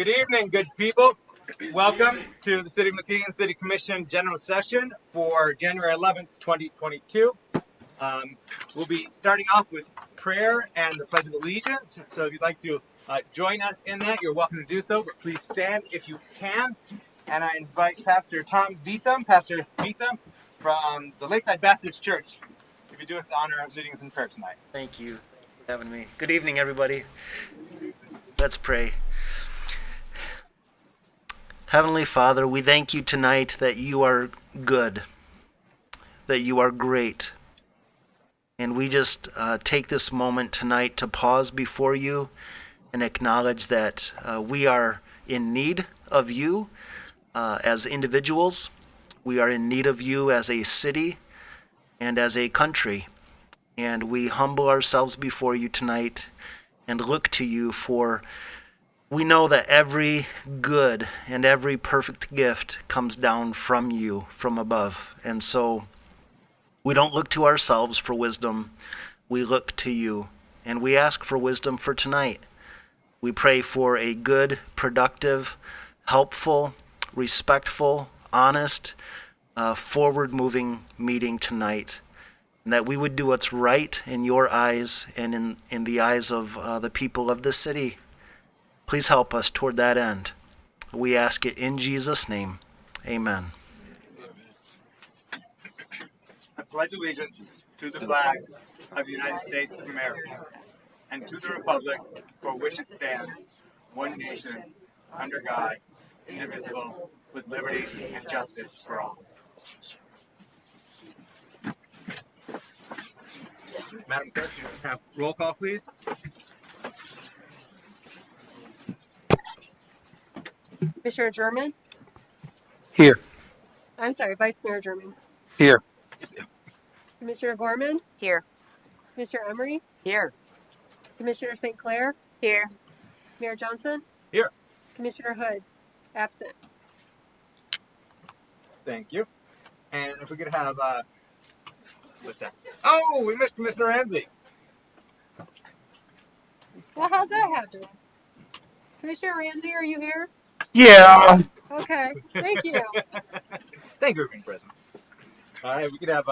Good evening, good people. Welcome to the City of Muskegon City Commission General Session for January 11th, 2022. We'll be starting off with prayer and the Pledge of Allegiance. So if you'd like to join us in that, you're welcome to do so, but please stand if you can. And I invite Pastor Beetham from the Lakeside Baptist Church to be doing us the honor of leading us in prayer tonight. Thank you for having me. Good evening, everybody. Let's pray. Heavenly Father, we thank you tonight that you are good, that you are great. And we just take this moment tonight to pause before you and acknowledge that we are in need of you as individuals. We are in need of you as a city and as a country. And we humble ourselves before you tonight and look to you, for we know that every good and every perfect gift comes down from you, from above. And so we don't look to ourselves for wisdom. We look to you, and we ask for wisdom for tonight. We pray for a good, productive, helpful, respectful, honest, forward-moving meeting tonight, and that we would do what's right in your eyes and in the eyes of the people of this city. Please help us toward that end. We ask it in Jesus' name. Amen. I pledge allegiance to the flag of the United States of America and to the republic for which it stands, one nation, under God, indivisible, with liberty and justice for all. Madam Clerk, you have roll call, please. Commissioner German? Here. I'm sorry, Vice Mayor German. Here. Commissioner Gorman? Here. Commissioner Emery? Here. Commissioner St. Clair? Here. Mayor Johnson? Here. Commissioner Hood? Absent. Thank you. And if we could have, what's that? Oh, we missed Commissioner Ramsey. Well, how'd that happen? Commissioner Ramsey, are you here? Yeah. Okay, thank you. Thank you for being present. All right, we could have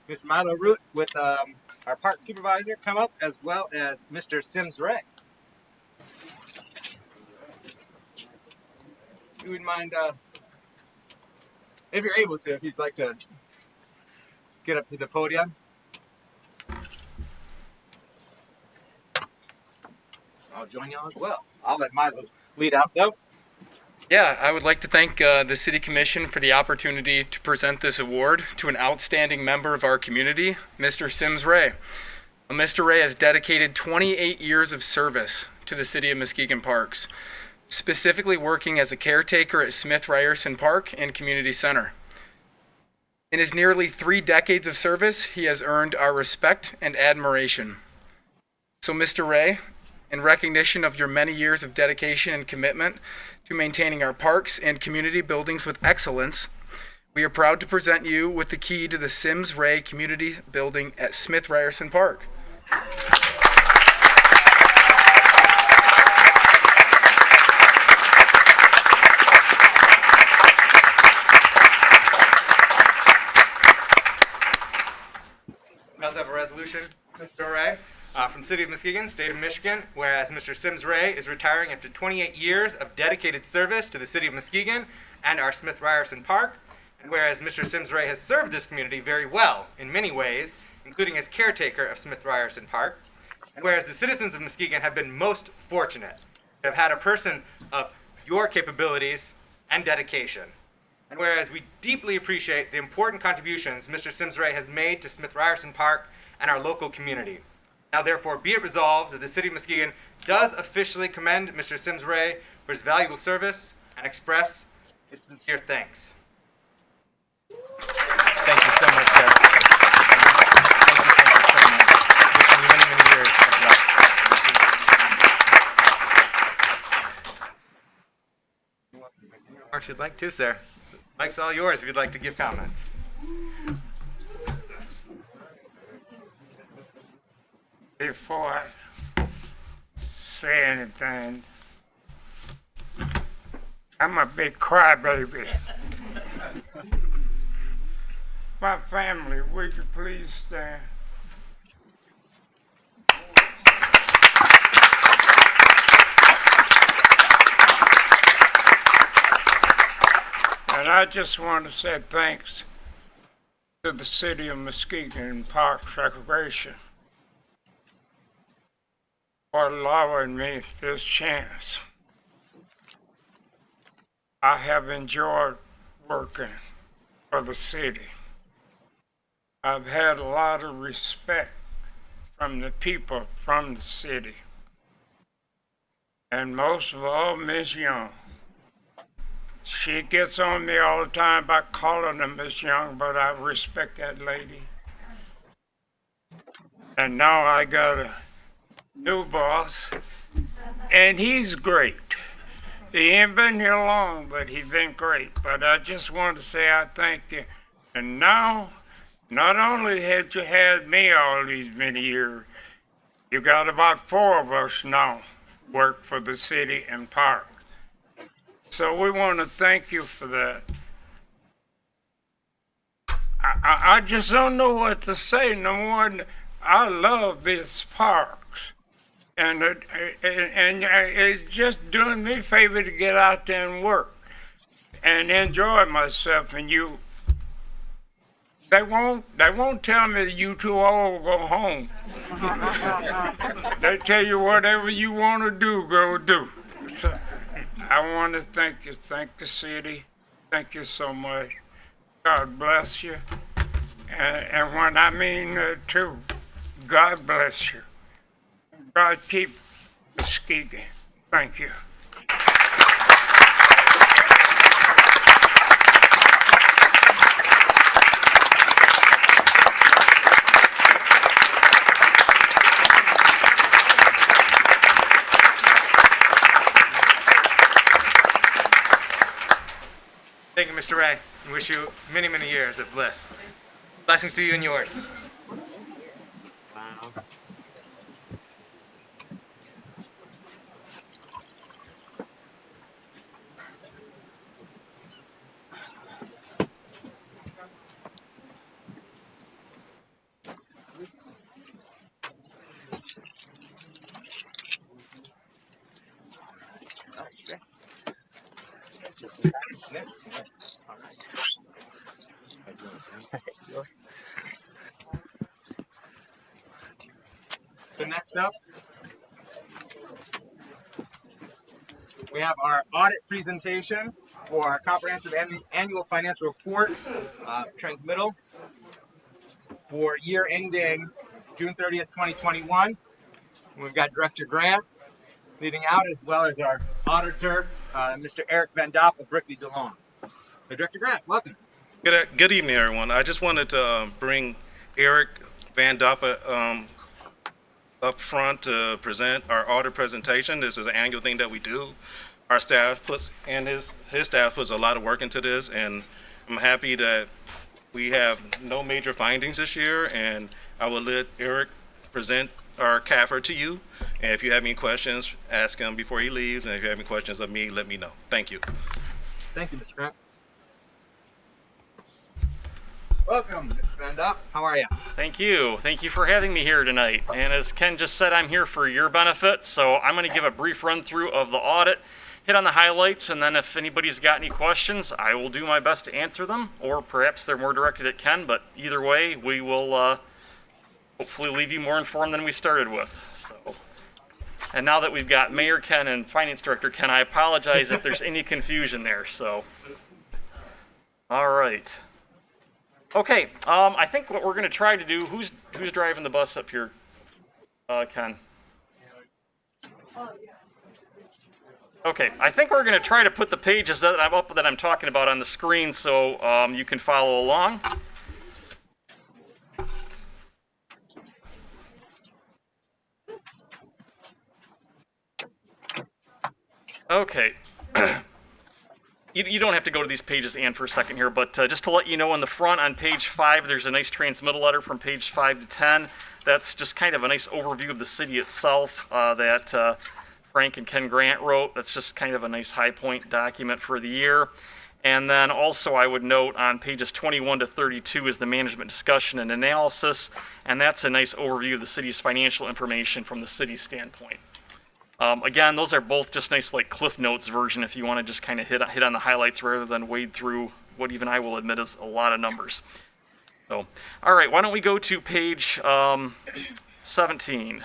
Mr. Milo Root with our park supervisor come up, as well as Mr. Sims Ray. You would mind, if you're able to, if you'd like to get up to the podium. I'll join y'all as well. I'll let Milo lead out though. Yeah, I would like to thank the City Commission for the opportunity to present this award to an outstanding member of our community, Mr. Sims Ray. Mr. Ray has dedicated 28 years of service to the City of Muskegon Parks, specifically working as a caretaker at Smith Ryerson Park and Community Center. In his nearly 3 decades of service, he has earned our respect and admiration. So, Mr. Ray, in recognition of your many years of dedication and commitment to maintaining our parks and community buildings with excellence, we are proud to present you with the key to the Sims Ray Community Building at Smith Ryerson Park. We also have a resolution, Mr. Ray, from the City of Muskegon, State of Michigan, whereas Mr. Sims Ray is retiring after 28 years of dedicated service to the City of Muskegon and our Smith Ryerson Park, and whereas Mr. Sims Ray has served this community very well in many ways, including as caretaker of Smith Ryerson Park, and whereas the citizens of Muskegon have been most fortunate to have had a person of your capabilities and dedication. And whereas we deeply appreciate the important contributions Mr. Sims Ray has made to Smith Ryerson Park and our local community. Now therefore be it resolved that the City of Muskegon does officially commend Mr. Sims Ray for his valuable service and express its sincere thanks. Thank you so much, sir. Thank you so much. Wishing you many, many years of luck. Or if you'd like to, sir. Mike's all yours if you'd like to give comments. Before I say anything, I'm a big crybaby. My family, would you please stand? And I just want to say thanks to the city of Muskegon Parks Recreation for allowing me this chance. I have enjoyed working for the city. I've had a lot of respect from the people from the city. And most of all, Miss Young. She gets on me all the time by calling her Miss Young, but I respect that lady. And now I got a new boss, and he's great. He ain't been here long, but he's been great. But I just want to say I thank you. And now, not only had you had me all these many years, you got about 4 of us now work for the city and park. So we want to thank you for that. I just don't know what to say no more than I love these parks. And it's just doing me a favor to get out there and work and enjoy myself. And they won't tell me you too old, go home. They tell you whatever you want to do, go do. So I want to thank you. Thank the city. Thank you so much. God bless you. And when I mean too, God bless you. God keep Muskegon. Thank you. Thank you, Mr. Ray, and wish you many, many years of bliss. Blessings to you and yours. So next up, we have our audit presentation for our comprehensive annual financial report transmittal for year ending June 30th, 2021. We've got Director Grant leading out, as well as our auditor, Mr. Eric Van Dopp of Brickley DeLong. So Director Grant, welcome. Good evening, everyone. I just wanted to bring Eric Van Dopp up front to present our audit presentation. This is an annual thing that we do. Our staff puts, and his staff puts a lot of work into this, and I'm happy that we have no major findings this year, and I will let Eric present our CAFR to you. And if you have any questions, ask him before he leaves, and if you have any questions of me, let me know. Thank you. Thank you, Mr. Grant. Welcome, Mr. Van Dopp. How are you? Thank you. Thank you for having me here tonight. And as Ken just said, I'm here for your benefit. So I'm going to give a brief run through of the audit, hit on the highlights, and then if anybody's got any questions, I will do my best to answer them, or perhaps they're more directed at Ken, but either way, we will hopefully leave you more informed than we started with. So, and now that we've got Mayor Ken and Finance Director Ken, I apologize if there's any confusion there. So, all right. Okay, I think what we're going to try to do, who's driving the bus up here, Ken? Okay, I think we're going to try to put the pages that I'm talking about on the screen so you can follow along. Okay. You don't have to go to these pages, Ann, for a second here, but just to let you know, in the front on page 5, there's a nice transmittal letter from page 5 to 10. That's just kind of a nice overview of the city itself that Frank and Ken Grant wrote. That's just kind of a nice high point document for the year. And then also I would note on pages 21 to 32 is the management discussion and analysis, and that's a nice overview of the city's financial information from the city's standpoint. Again, those are both just nice like Cliff Notes version if you want to just kind of hit on the highlights rather than wade through what even I will admit is a lot of numbers. So, all right, why don't we go to page 17.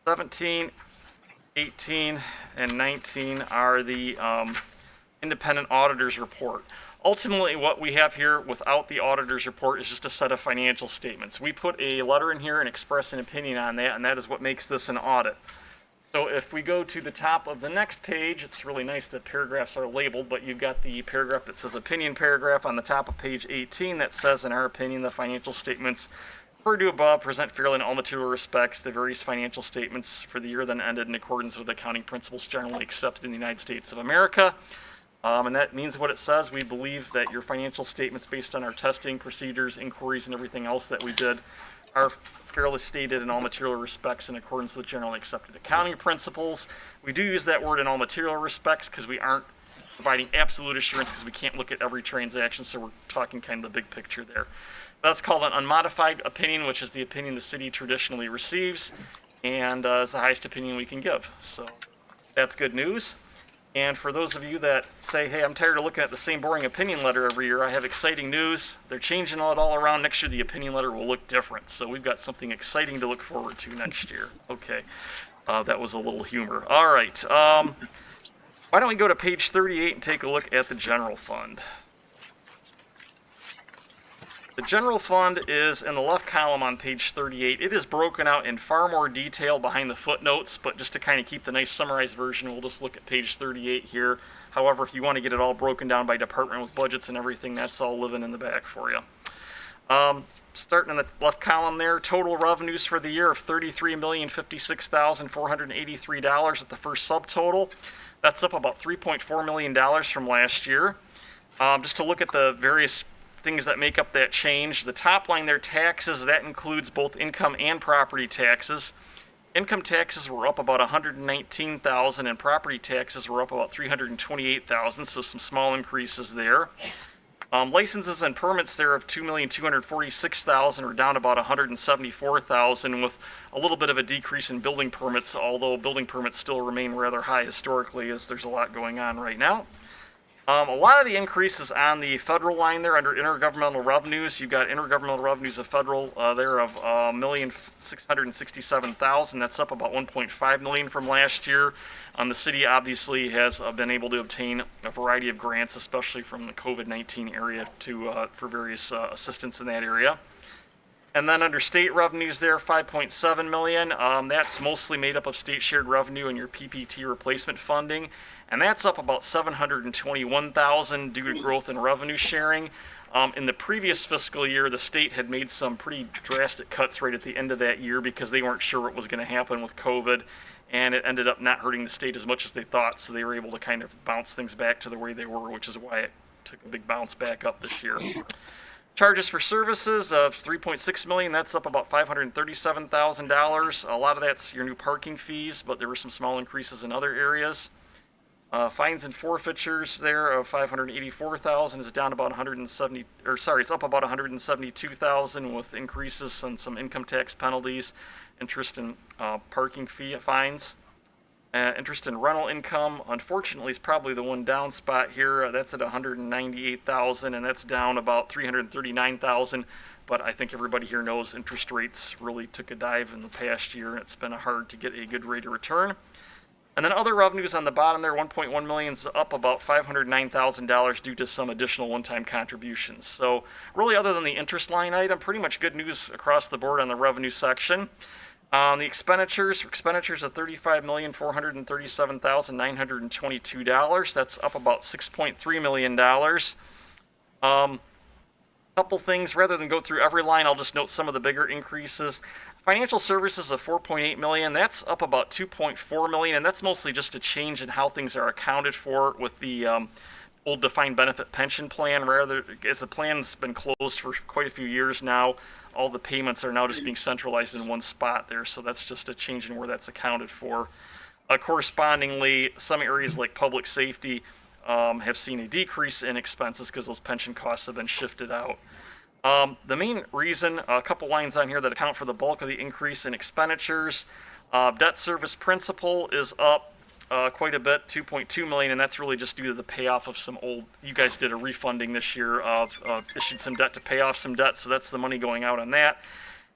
17, 18, and 19 are the independent auditor's report. Ultimately, what we have here without the auditor's report is just a set of financial statements. We put a letter in here and express an opinion on that, and that is what makes this an audit. So if we go to the top of the next page, it's really nice that paragraphs are labeled, but you've got the paragraph that says opinion paragraph on the top of page 18 that says, in our opinion, the financial statements referred to above present fairly in all material respects the various financial statements for the year then ended in accordance with accounting principles generally accepted in the United States of America. And that means what it says. We believe that your financial statements, based on our testing procedures, inquiries, and everything else that we did, are fairly stated in all material respects in accordance with generally accepted accounting principles. We do use that word in all material respects because we aren't providing absolute assurance because we can't look at every transaction, so we're talking kind of the big picture there. That's called an unmodified opinion, which is the opinion the city traditionally receives, and is the highest opinion we can give. So that's good news. And for those of you that say, hey, I'm tired of looking at the same boring opinion letter every year, I have exciting news. They're changing it all around. Next year, the opinion letter will look different. So we've got something exciting to look forward to next year. Okay, that was a little humor. All right, why don't we go to page 38 and take a look at the general fund. The general fund is in the left column on page 38. It is broken out in far more detail behind the footnotes, but just to kind of keep the nice summarized version, we'll just look at page 38 here. However, if you want to get it all broken down by department with budgets and everything, that's all living in the back for you. Starting in the left column there, total revenues for the year of $33,056,483 at the first subtotal. That's up about $3.4 million from last year. Just to look at the various things that make up that change. The top line there, taxes, that includes both income and property taxes. Income taxes were up about $119,000 and property taxes were up about $328,000, so some small increases there. Licenses and permits there of $2,246,000 are down about $174,000 with a little bit of a decrease in building permits, although building permits still remain rather high historically as there's a lot going on right now. A lot of the increases on the federal line there under intergovernmental revenues. You've got intergovernmental revenues of federal there of $1,667,000. That's up about $1.5 million from last year. The city obviously has been able to obtain a variety of grants, especially from the COVID-19 area, for various assistance in that area. And then under state revenues there, $5.7 million. That's mostly made up of state shared revenue and your PPT replacement funding. And that's up about $721,000 due to growth in revenue sharing. In the previous fiscal year, the state had made some pretty drastic cuts right at the end of that year because they weren't sure what was going to happen with COVID. And it ended up not hurting the state as much as they thought. So they were able to kind of bounce things back to the way they were, which is why it took a big bounce back up this year. Charges for services of $3.6 million, that's up about $537,000. A lot of that's your new parking fees, but there were some small increases in other areas. Fines and forfeitures there of $584,000 is down about it's up about $172,000 with increases in some income tax penalties, interest and parking fee fines. Interest in rental income, unfortunately, is probably the one down spot here. That's at $198,000, and that's down about $339,000. But I think everybody here knows interest rates really took a dive in the past year, and it's been hard to get a good rate of return. And then other revenues on the bottom there, $1.1 million is up about $509,000 due to some additional one-time contributions. So really, other than the interest line item, pretty much good news across the board on the revenue section. The expenditures of $35,437,922. That's up about $6.3 million. Couple things, rather than go through every line, I'll just note some of the bigger increases. Financial services of $4.8 million, that's up about $2.4 million, and that's mostly just a change in how things are accounted for with the old defined benefit pension plan. Rather, as the plan's been closed for quite a few years now, all the payments are now just being centralized in one spot there. So that's just a change in where that's accounted for. Correspondingly, some areas like public safety have seen a decrease in expenses because those pension costs have been shifted out. The main reason, a couple lines on here that account for the bulk of the increase in expenditures. Debt service principal is up quite a bit, 2.2 million, and that's really just due to the payoff of some old. You guys did a refunding this year of issued some debt to pay off some debt, so that's the money going out on that.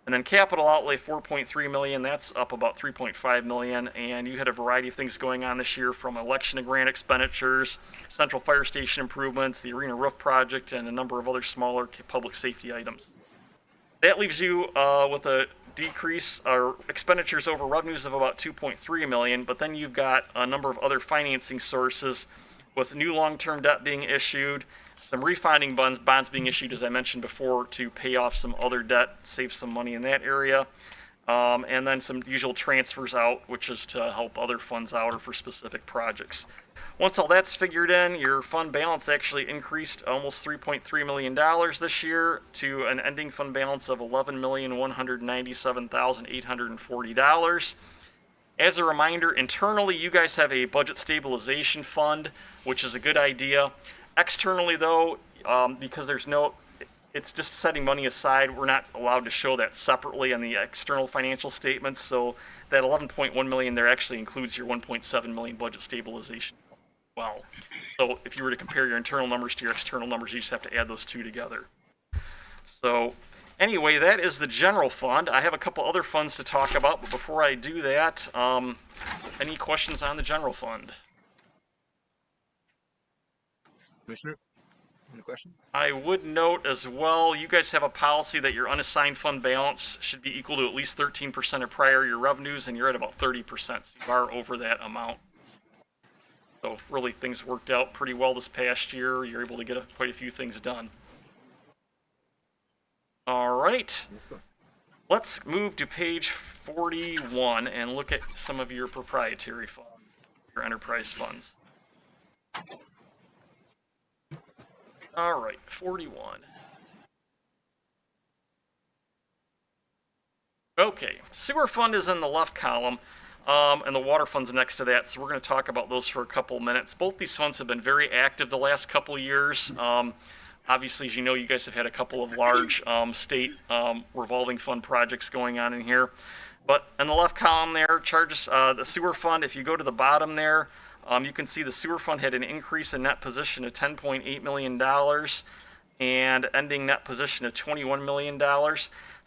And then capital outlay, 4.3 million, that's up about 3.5 million. And you had a variety of things going on this year, from election and grant expenditures, central fire station improvements, the arena roof project, and a number of other smaller public safety items. That leaves you with a decrease or expenditures over revenues of about 2.3 million, but then you've got a number of other financing sources with new long-term debt being issued, some refunding bonds being issued, as I mentioned before, to pay off some other debt, save some money in that area, and then some usual transfers out, which is to help other funds out or for specific projects. Once all that's figured in, your fund balance actually increased almost $3.3 million this year to an ending fund balance of $11,197,840. As a reminder, internally, you guys have a budget stabilization fund, which is a good idea. Externally, though, because it's just setting money aside, we're not allowed to show that separately on the external financial statements. So that 11.1 million there actually includes your 1.7 million budget stabilization fund as well. So if you were to compare your internal numbers to your external numbers, you just have to add those two together. So anyway, that is the general fund. I have a couple other funds to talk about, but before I do that, any questions on the general fund? Commissioner, any questions? I would note as well, you guys have a policy that your unassigned fund balance should be equal to at least 13% of prior year revenues, and you're at about 30%, so you are over that amount. So really, things worked out pretty well this past year. You're able to get quite a few things done. All right, let's move to page 41 and look at some of your proprietary funds, your enterprise funds. All right, 41. Okay, sewer fund is in the left column, and the water fund's next to that, so we're going to talk about those for a couple minutes. Both these funds have been very active the last couple years. Obviously, as you know, you guys have had a couple of large state revolving fund projects going on in here. But in the left column there, charges the sewer fund, if you go to the bottom there, you can see the sewer fund had an increase in net position of $10.8 million and ending net position of $21 million.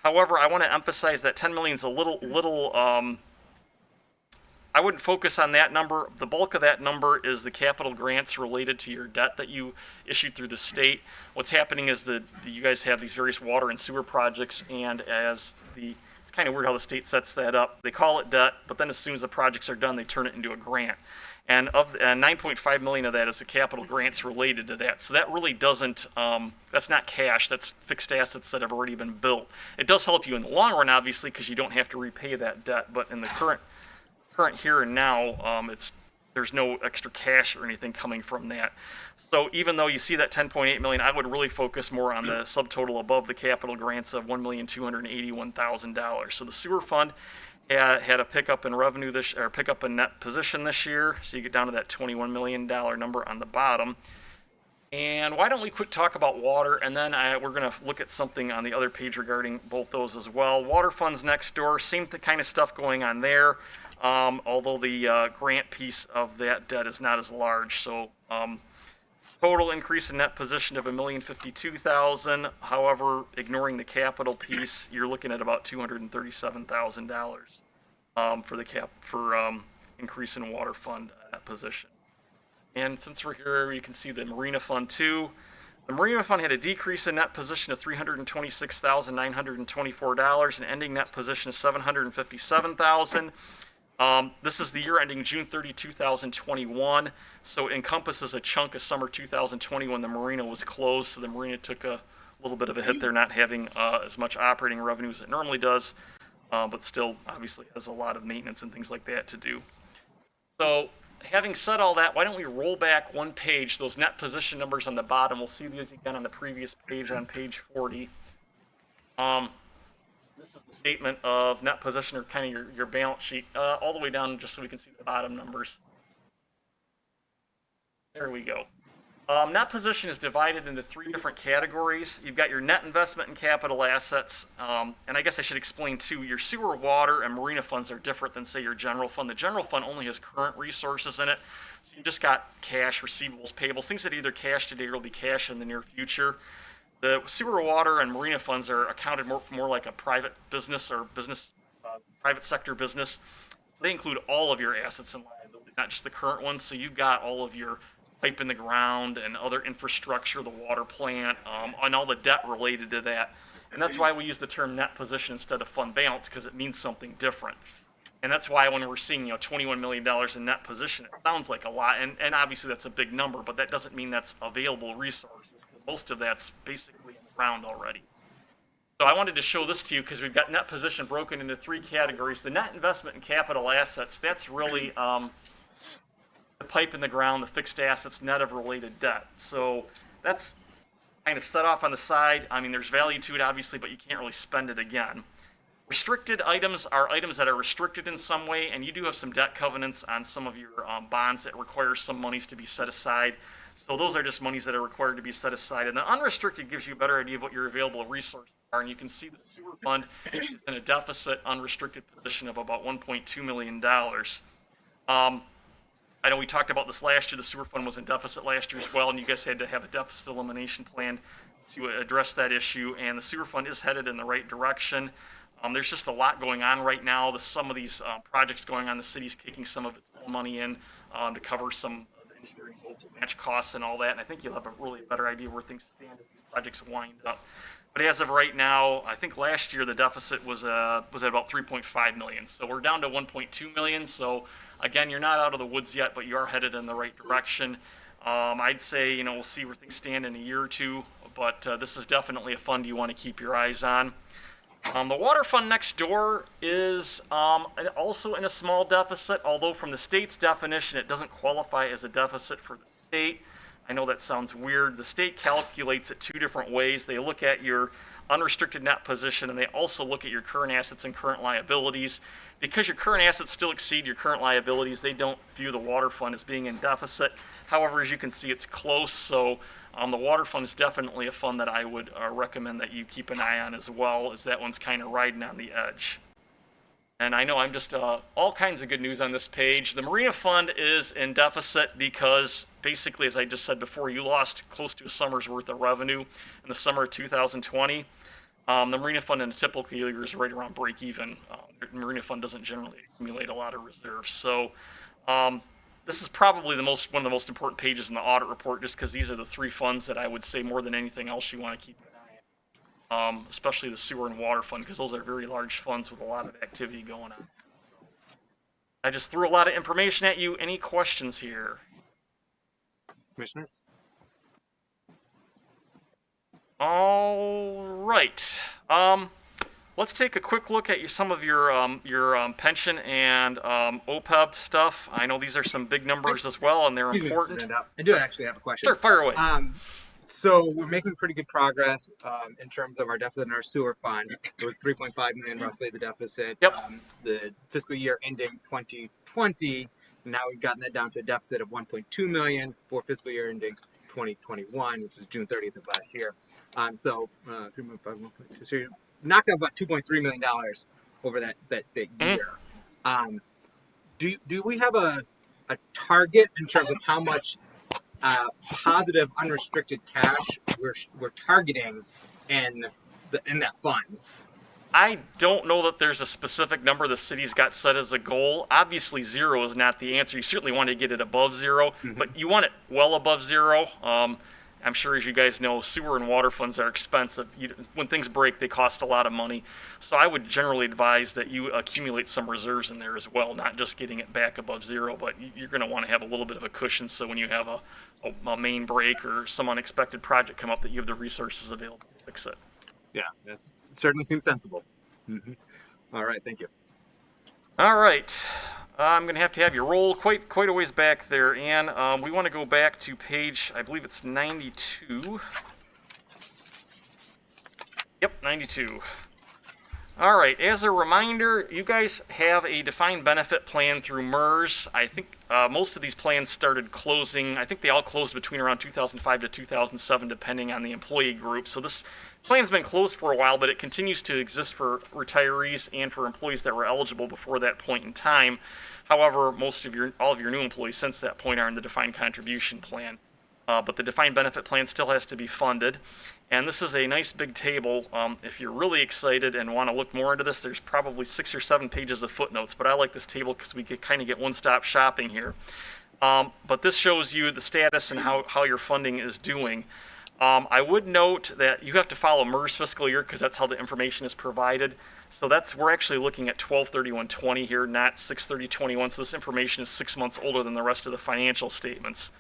However, I want to emphasize that $10 million is a little I wouldn't focus on that number. The bulk of that number is the capital grants related to your debt that you issued through the state. What's happening is that you guys have these various water and sewer projects, and it's kind of weird how the state sets that up. They call it debt, but then as soon as the projects are done, they turn it into a grant. And of 9.5 million of that is the capital grants related to that. So that really doesn't, that's not cash, that's fixed assets that have already been built. It does help you in the long run, obviously, because you don't have to repay that debt. But in the current here and now, there's no extra cash or anything coming from that. So even though you see that 10.8 million, I would really focus more on the subtotal above the capital grants of $1,281,000. So the sewer fund had a pickup in revenue pickup in net position this year. So you get down to that $21 million number on the bottom. And why don't we quick talk about water, and then we're going to look at something on the other page regarding both those as well. Water funds next door, same kind of stuff going on there. Although the grant piece of that debt is not as large. So total increase in net position of $1,052,000. However, ignoring the capital piece, you're looking at about $237,000 for increase in water fund net position. And since we're here, you can see the marina fund too. The marina fund had a decrease in net position of $326,924, and ending net position of $757,000. This is the year ending June 30, 2021, so it encompasses a chunk of summer 2020 when the marina was closed, so the marina took a little bit of a hit there, not having as much operating revenue as it normally does, but still obviously has a lot of maintenance and things like that to do. So Having said all that, why don't we roll back one page? Those net position numbers on the bottom. We'll see these again on the previous page on page 40. This is the statement of net position, or kind of your balance sheet, all the way down just so we can see the bottom numbers. There we go. Net position is divided into 3 different categories. You've got your net investment in capital assets, and I guess I should explain too, your sewer, water, and marina funds are different than, say, your general fund. The general fund only has current resources in it. So you've just got cash, receivables, payables, things that either cash today or will be cash in the near future. The sewer, water, and marina funds are accounted more like a private business or private sector business. So they include all of your assets and liabilities, not just the current ones. So you've got all of your pipe in the ground and other infrastructure, the water plant, and all the debt related to that. And that's why we use the term net position instead of fund balance, because it means something different. And that's why when we're seeing, $21 million in net position, it sounds like a lot, and obviously that's a big number, but that doesn't mean that's available resources, because most of that's basically in the ground already. So I wanted to show this to you because we've got net position broken into 3 categories. The net investment in capital assets, that's really the pipe in the ground, the fixed assets, net of related debt. So that's kind of set off on the side. I mean, there's value to it, obviously, but you can't really spend it again. Restricted items are items that are restricted in some way, and you do have some debt covenants on some of your bonds that require some monies to be set aside. So those are just monies that are required to be set aside. And the unrestricted gives you a better idea of what your available resources are. And you can see the sewer fund is in a deficit unrestricted position of about $1.2 million. I know we talked about this last year. The sewer fund was in deficit last year as well, and you guys had to have a deficit elimination plan to address that issue. And the sewer fund is headed in the right direction. There's just a lot going on right now. Some of these projects going on, the city's kicking some of its own money in to cover some of the engineering match costs and all that. And I think you'll have a really better idea where things stand as these projects wind up. But as of right now, I think last year the deficit was at about 3.5 million. So we're down to 1.2 million. So again, you're not out of the woods yet, but you are headed in the right direction. I'd say, we'll see where things stand in a year or two, but this is definitely a fund you want to keep your eyes on. The water fund next door is also in a small deficit, although from the state's definition, it doesn't qualify as a deficit for the state. I know that sounds weird. The state calculates it 2 different ways. They look at your unrestricted net position, and they also look at your current assets and current liabilities. Because your current assets still exceed your current liabilities, they don't view the water fund as being in deficit. However, as you can see, it's close. So the water fund is definitely a fund that I would recommend that you keep an eye on as well, as that one's kind of riding on the edge. And I know I'm just all kinds of good news on this page. The Marina Fund is in deficit because basically, as I just said before, you lost close to a summer's worth of revenue in the summer of 2020. The Marina Fund in a typical year is right around break even. The Marina Fund doesn't generally accumulate a lot of reserves. So this is probably one of the most important pages in the audit report, just because these are the 3 funds that I would say more than anything else you want to keep an eye on, especially the sewer and water fund, because those are very large funds with a lot of activity going on. I just threw a lot of information at you. Any questions here? Commissioners? All right. Let's take a quick look at some of your pension and OPEB stuff. I know these are some big numbers as well, and they're important. I do actually have a question. Sure, fire away. So we're making pretty good progress in terms of our deficit in our sewer fund. It was 3.5 million roughly, the deficit. Yep. The fiscal year ending 2020, now we've gotten that down to a deficit of 1.2 million for fiscal year ending 2021, which is June 30th of last year. So 3.5, 1.2. So you're knocked out about $2.3 million over that year. Do we have a target in terms of how much positive unrestricted cash we're targeting in that fund? I don't know that there's a specific number the city's got set as a goal. Obviously, 0 is not the answer. You certainly want to get it above 0, but you want it well above 0. I'm sure, as you guys know, sewer and water funds are expensive. When things break, they cost a lot of money. So I would generally advise that you accumulate some reserves in there as well, not just getting it back above 0, but you're going to want to have a little bit of a cushion so when you have a main break or some unexpected project come up, that you have the resources available to fix it. Yeah, that certainly seems sensible. All right, thank you. All right. I'm going to have you roll quite a ways back there, Ann. We want to go back to page, I believe it's 92. Yep, 92. All right, as a reminder, you guys have a defined benefit plan through MERS. I think most of these plans started closing, I think they all closed between around 2005 to 2007, depending on the employee group. So this plan's been closed for a while, but it continues to exist for retirees and for employees that were eligible before that point in time. However, all of your new employees since that point are in the defined contribution plan. But the defined benefit plan still has to be funded. And this is a nice big table. If you're really excited and want to look more into this, there's probably 6 or 7 pages of footnotes. But I like this table because we can kind of get one-stop shopping here. But this shows you the status and how your funding is doing. I would note that you have to follow MERS fiscal year because that's how the information is provided. So we're actually looking at 12/31/20 here, not 6/30/21. So this information is 6 months older than the rest of the financial statements.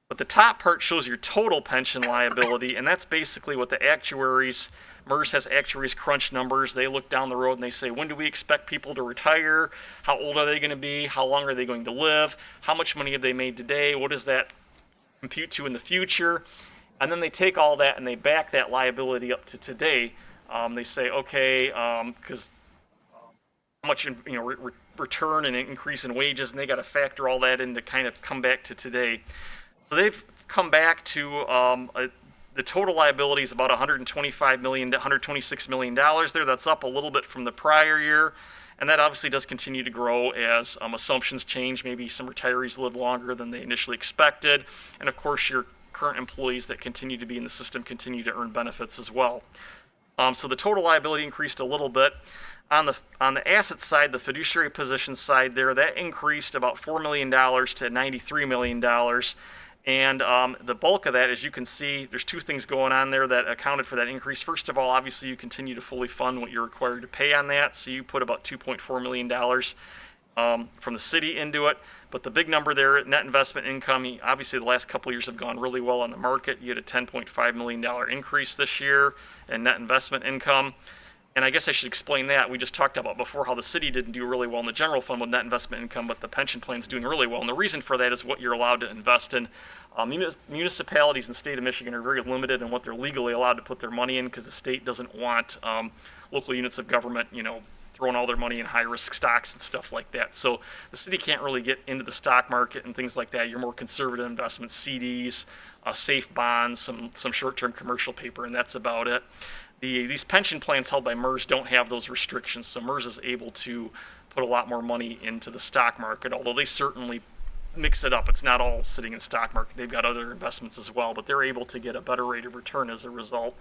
But the top part shows your total pension liability, and that's basically what the actuaries, MERS has actuaries crunch numbers. They look down the road and they say, when do we expect people to retire? How old are they going to be? How long are they going to live? How much money have they made today? What does that compute to in the future? And then they take all that and they back that liability up to today. They say, okay, because how much return and increase in wages, and they got to factor all that in to kind of come back to today. So they've come back to the total liability is about $125 million to $126 million there. That's up a little bit from the prior year. And that obviously does continue to grow as assumptions change. Maybe some retirees live longer than they initially expected. And of course, your current employees that continue to be in the system continue to earn benefits as well. So the total liability increased a little bit. On the asset side, the fiduciary position side there, that increased about $4 million to $93 million. And the bulk of that, as you can see, there's 2 things going on there that accounted for that increase. First of all, obviously, you continue to fully fund what you're required to pay on that. So you put about $2.4 million from the city into it. But the big number there, net investment income, obviously the last couple of years have gone really well on the market. You had a $10.5 million increase this year in net investment income. And I guess I should explain that. We just talked about before how the city didn't do really well in the general fund with net investment income, but the pension plan's doing really well. And the reason for that is what you're allowed to invest in. Municipalities in the state of Michigan are very limited in what they're legally allowed to put their money in because the state doesn't want local units of government, throwing all their money in high-risk stocks and stuff like that. So the city can't really get into the stock market and things like that. You're more conservative investments, CDs, safe bonds, some short-term commercial paper, and that's about it. These pension plans held by MERS don't have those restrictions, so MERS is able to put a lot more money into the stock market, although they certainly mix it up. It's not all sitting in stock market. They've got other investments as well, but they're able to get a better rate of return as a result.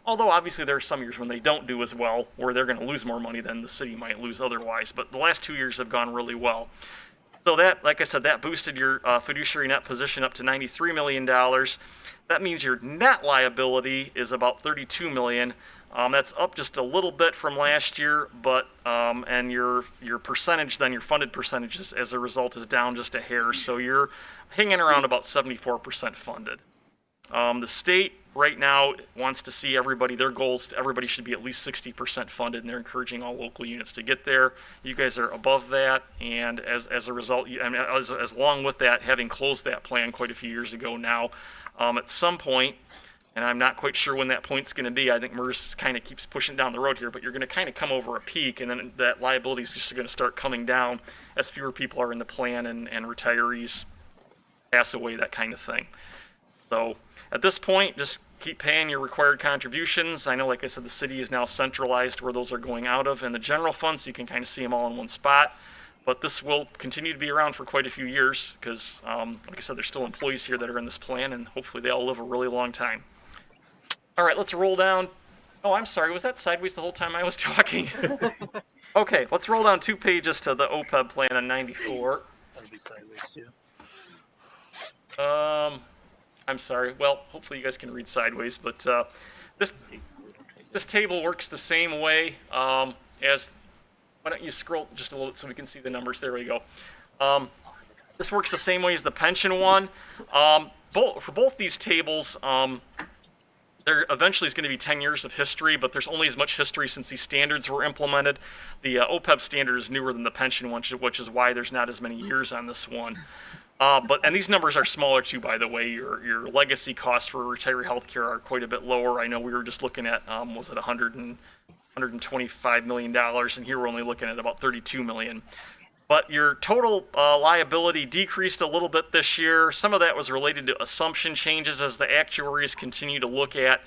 Although obviously there are some years when they don't do as well, where they're going to lose more money than the city might lose otherwise. But the last 2 years have gone really well. So that, like I said, that boosted your fiduciary net position up to $93 million. That means your net liability is about $32 million. That's up just a little bit from last year, but and your percentage, then your funded percentage as a result is down just a hair. So you're hanging around about 74% funded. The state right now wants to see everybody, their goals, everybody should be at least 60% funded, and they're encouraging all local units to get there. You guys are above that, and as a result, as along with that, having closed that plan quite a few years ago now, at some point, and I'm not quite sure when that point's going to be. I think MERS kind of keeps pushing down the road here, but you're going to kind of come over a peak, and then that liability is just going to start coming down as fewer people are in the plan and retirees pass away, that kind of thing. So at this point, just keep paying your required contributions. I know, like I said, the city is now centralized where those are going out of, and the general fund, so you can kind of see them all in one spot. But this will continue to be around for quite a few years because, like I said, there's still employees here that are in this plan, and hopefully they all live a really long time. All right, let's roll down. Oh, I'm sorry. Was that sideways the whole time I was talking? Okay, let's roll down 2 pages to the OPEB plan on 94. That'll be sideways too. I'm sorry. Well, hopefully you guys can read sideways, but this table works the same way as. Why don't you scroll just a little bit so we can see the numbers? There we go. This works the same way as the pension one. For both these tables, there eventually is going to be 10 years of history, but there's only as much history since these standards were implemented. The OPEB standard is newer than the pension one, which is why there's not as many years on this one. And these numbers are smaller too, by the way. Your legacy costs for retiree health care are quite a bit lower. I know we were just looking at, was it $125 million, and here we're only looking at about $32 million. But your total liability decreased a little bit this year. Some of that was related to assumption changes as the actuaries continue to look at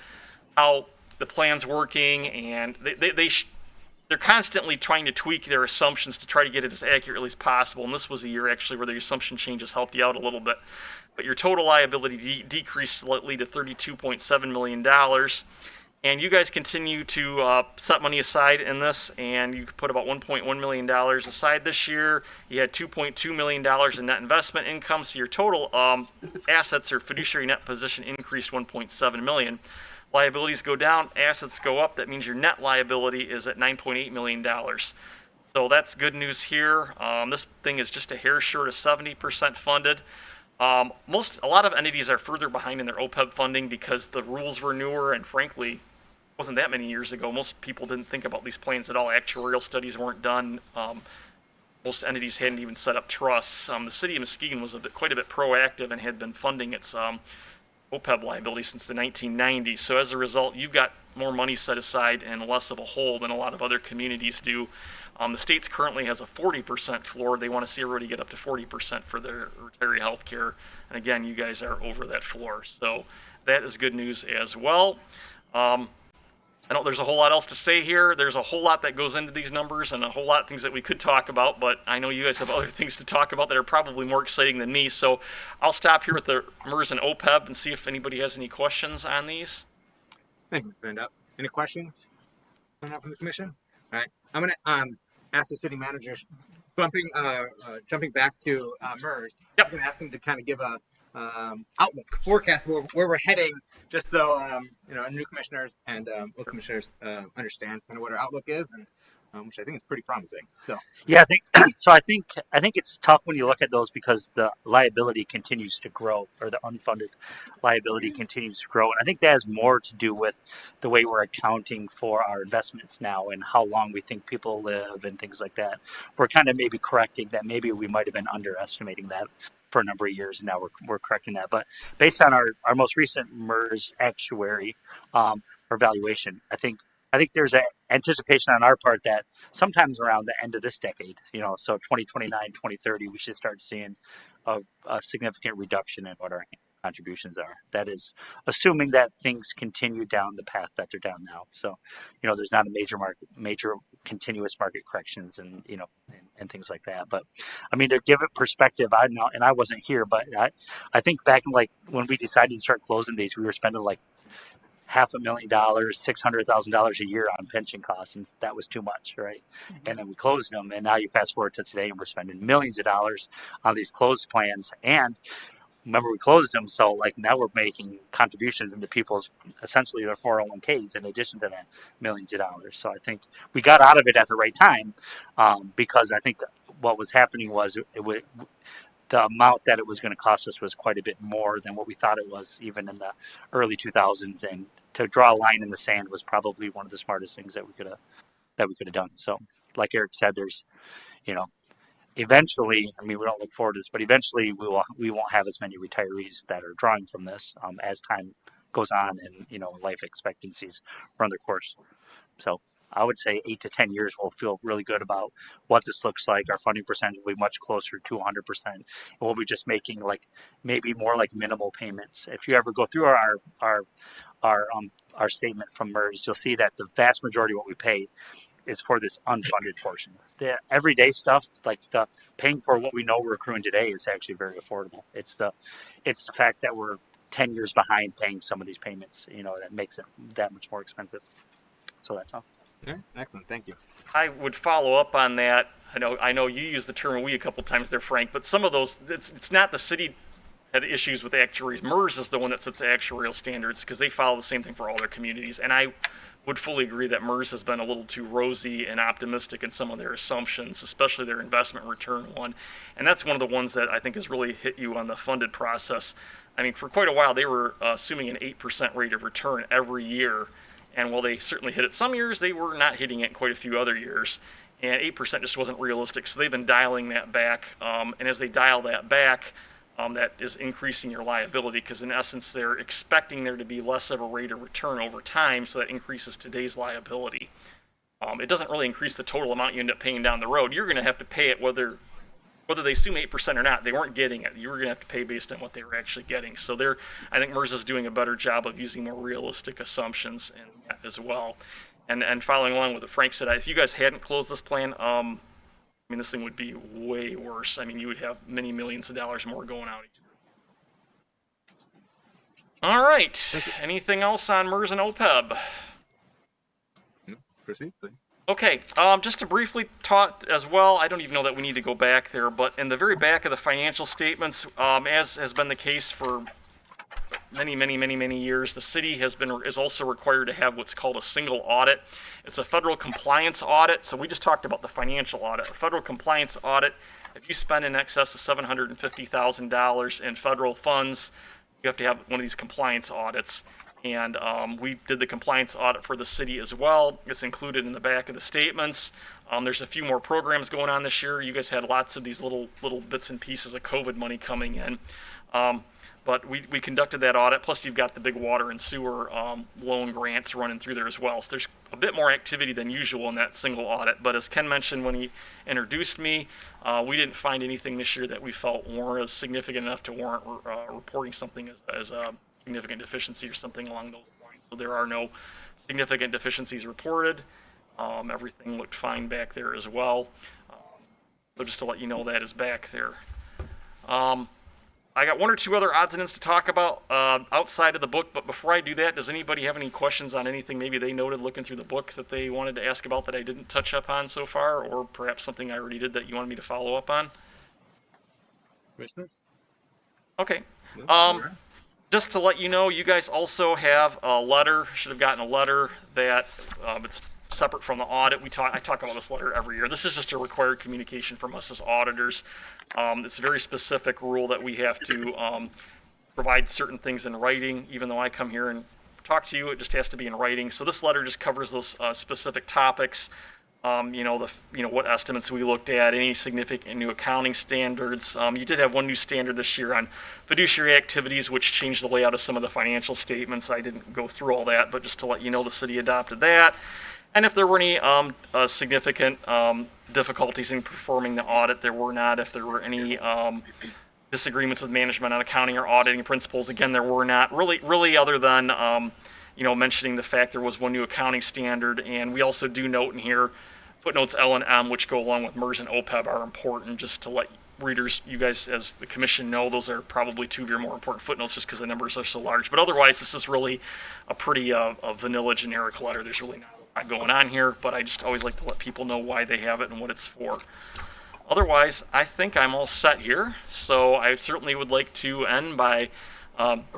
how the plan's working, and they're constantly trying to tweak their assumptions to try to get it as accurately as possible. And this was a year actually where the assumption changes helped you out a little bit. But your total liability decreased slightly to $32.7 million. And you guys continue to set money aside in this, and you put about $1.1 million aside this year. You had $2.2 million in net investment income, so your total assets or fiduciary net position increased $1.7 million. Liabilities go down, assets go up. That means your net liability is at $9.8 million. So that's good news here. This thing is just a hair short of 70% funded. A lot of entities are further behind in their OPEB funding because the rules were newer, and frankly, wasn't that many years ago. Most people didn't think about these plans at all. Actuarial studies weren't done. Most entities hadn't even set up trusts. The city of Muskegon was quite a bit proactive and had been funding its OPEB liability since the 1990s. So as a result, you've got more money set aside and less of a hole than a lot of other communities do. The state currently has a 40% floor. They want to see everybody get up to 40% for their retiree health care. And again, you guys are over that floor. So that is good news as well. I know there's a whole lot else to say here. There's a whole lot that goes into these numbers and a whole lot of things that we could talk about, but I know you guys have other things to talk about that are probably more exciting than me. So I'll stop here with the MERS and OPEB and see if anybody has any questions on these. Thank you, Mr. Van Dup. Any questions coming up from the commission? All right, I'm going to ask the city manager, jumping back to MERS. Yep. I'm going to ask him to kind of give a outlook, forecast where we're heading, just so new commissioners and old commissioners understand kind of what our outlook is, and which I think is pretty promising. So yeah, I think so. I think it's tough when you look at those because the liability continues to grow, or the unfunded liability continues to grow, and I think that has more to do with the way we're accounting for our investments now and how long we think people live and things like that. We're kind of maybe correcting that. Maybe we might have been underestimating that for a number of years, and now we're correcting that. But based on our most recent MERS actuary or valuation, I think there's an anticipation on our part that sometimes around the end of this decade, so 2029, 2030, we should start seeing a significant reduction in what our contributions are. That is assuming that things continue down the path that they're down now. So, there's not a major continuous market corrections and things like that. But I mean, to give it perspective, I know, and I wasn't here, but I think back in when we decided to start closing these, we were spending $500,000, $600,000 a year on pension costs, and that was too much, right? And then we closed them, and now you fast forward to today, and we're spending millions of dollars on these closed plans. And remember, we closed them, so now we're making contributions into people's essentially their 401ks in addition to that millions of dollars. So I think we got out of it at the right time, because I think what was happening was the amount that it was going to cost us was quite a bit more than what we thought it was, even in the early 2000s. And to draw a line in the sand was probably one of the smartest things that we could have done. So, like Eric said, there's, eventually, I mean, we don't look forward to this, but eventually we won't have as many retirees that are drawing from this as time goes on and life expectancies run their course. So I would say 8 to 10 years we'll feel really good about what this looks like. Our funding percentage will be much closer to 100%. And we'll be just making maybe more minimal payments. If you ever go through our statement from MERS, you'll see that the vast majority of what we pay is for this unfunded portion. The everyday stuff, like the paying for what we know we're accruing today, is actually very affordable. It's the fact that we're 10 years behind paying some of these payments, that makes it that much more expensive. So that's all. yeah, excellent, thank you. I would follow up on that. I know you used the term "we" a couple times there, Frank, but some of those, it's not the city had issues with actuaries. MERS is the one that sets the actuarial standards because they follow the same thing for all their communities. And I would fully agree that MERS has been a little too rosy and optimistic in some of their assumptions, especially their investment return one. And that's one of the ones that I think has really hit you on the funded process. I mean, for quite a while, they were assuming an 8% rate of return every year. And while they certainly hit it some years, they were not hitting it quite a few other years. And 8% just wasn't realistic. So they've been dialing that back. And as they dial that back, that is increasing your liability, because in essence, they're expecting there to be less of a rate of return over time. So that increases today's liability. It doesn't really increase the total amount you end up paying down the road. You're going to have to pay it whether they assume 8% or not. They weren't getting it. You were going to have to pay based on what they were actually getting. So I think MERS is doing a better job of using more realistic assumptions in that as well. And following along with what Frank said, if you guys hadn't closed this plan, I mean, this thing would be way worse. I mean, you would have many millions of dollars more going out. All right. Anything else on MERS and OPEB? Proceed, please. Okay, just to briefly talk as well, I don't even know that we need to go back there, but in the very back of the financial statements, as has been the case for many years, the city is also required to have what's called a single audit. It's a federal compliance audit, so we just talked about the financial audit. A federal compliance audit, if you spend in excess of $750,000 in federal funds, you have to have one of these compliance audits. And we did the compliance audit for the city as well. It's included in the back of the statements. There's a few more programs going on this year. You guys had lots of these little bits and pieces of COVID money coming in. But we conducted that audit. Plus, you've got the big water and sewer loan grants running through there as well. So there's a bit more activity than usual in that single audit. But as Ken mentioned when he introduced me, we didn't find anything this year that we felt was significant enough to warrant reporting something as a significant deficiency or something along those lines. So there are no significant deficiencies reported. Everything looked fine back there as well. So just to let you know, that is back there. I got one or two other odds and ends to talk about outside of the book, but before I do that, does anybody have any questions on anything maybe they noted looking through the book that they wanted to ask about that I didn't touch up on so far, or perhaps something I already did that you wanted me to follow up on? Commissioners? Okay. Just to let you know, you guys also have a letter, should have gotten a letter that it's separate from the audit. I talk about this letter every year. This is just a required communication from us as auditors. It's a very specific rule that we have to provide certain things in writing. Even though I come here and talk to you, it just has to be in writing. So this letter just covers those specific topics. What estimates we looked at, any significant new accounting standards. You did have one new standard this year on fiduciary activities, which changed the layout of some of the financial statements. I didn't go through all that, but just to let you know, the city adopted that. And if there were any significant difficulties in performing the audit, there were not. If there were any disagreements with management on accounting or auditing principles, again, there were not. Really other than mentioning the fact there was one new accounting standard. And we also do note in here, footnotes L and M, which go along with MERS and OPEB, are important, just to let readers, you guys as the commission know, those are probably two of your more important footnotes just because the numbers are so large. But otherwise, this is really a pretty a vanilla generic letter. There's really not a lot going on here, but I just always like to let people know why they have it and what it's for. Otherwise, I think I'm all set here. So I certainly would like to end by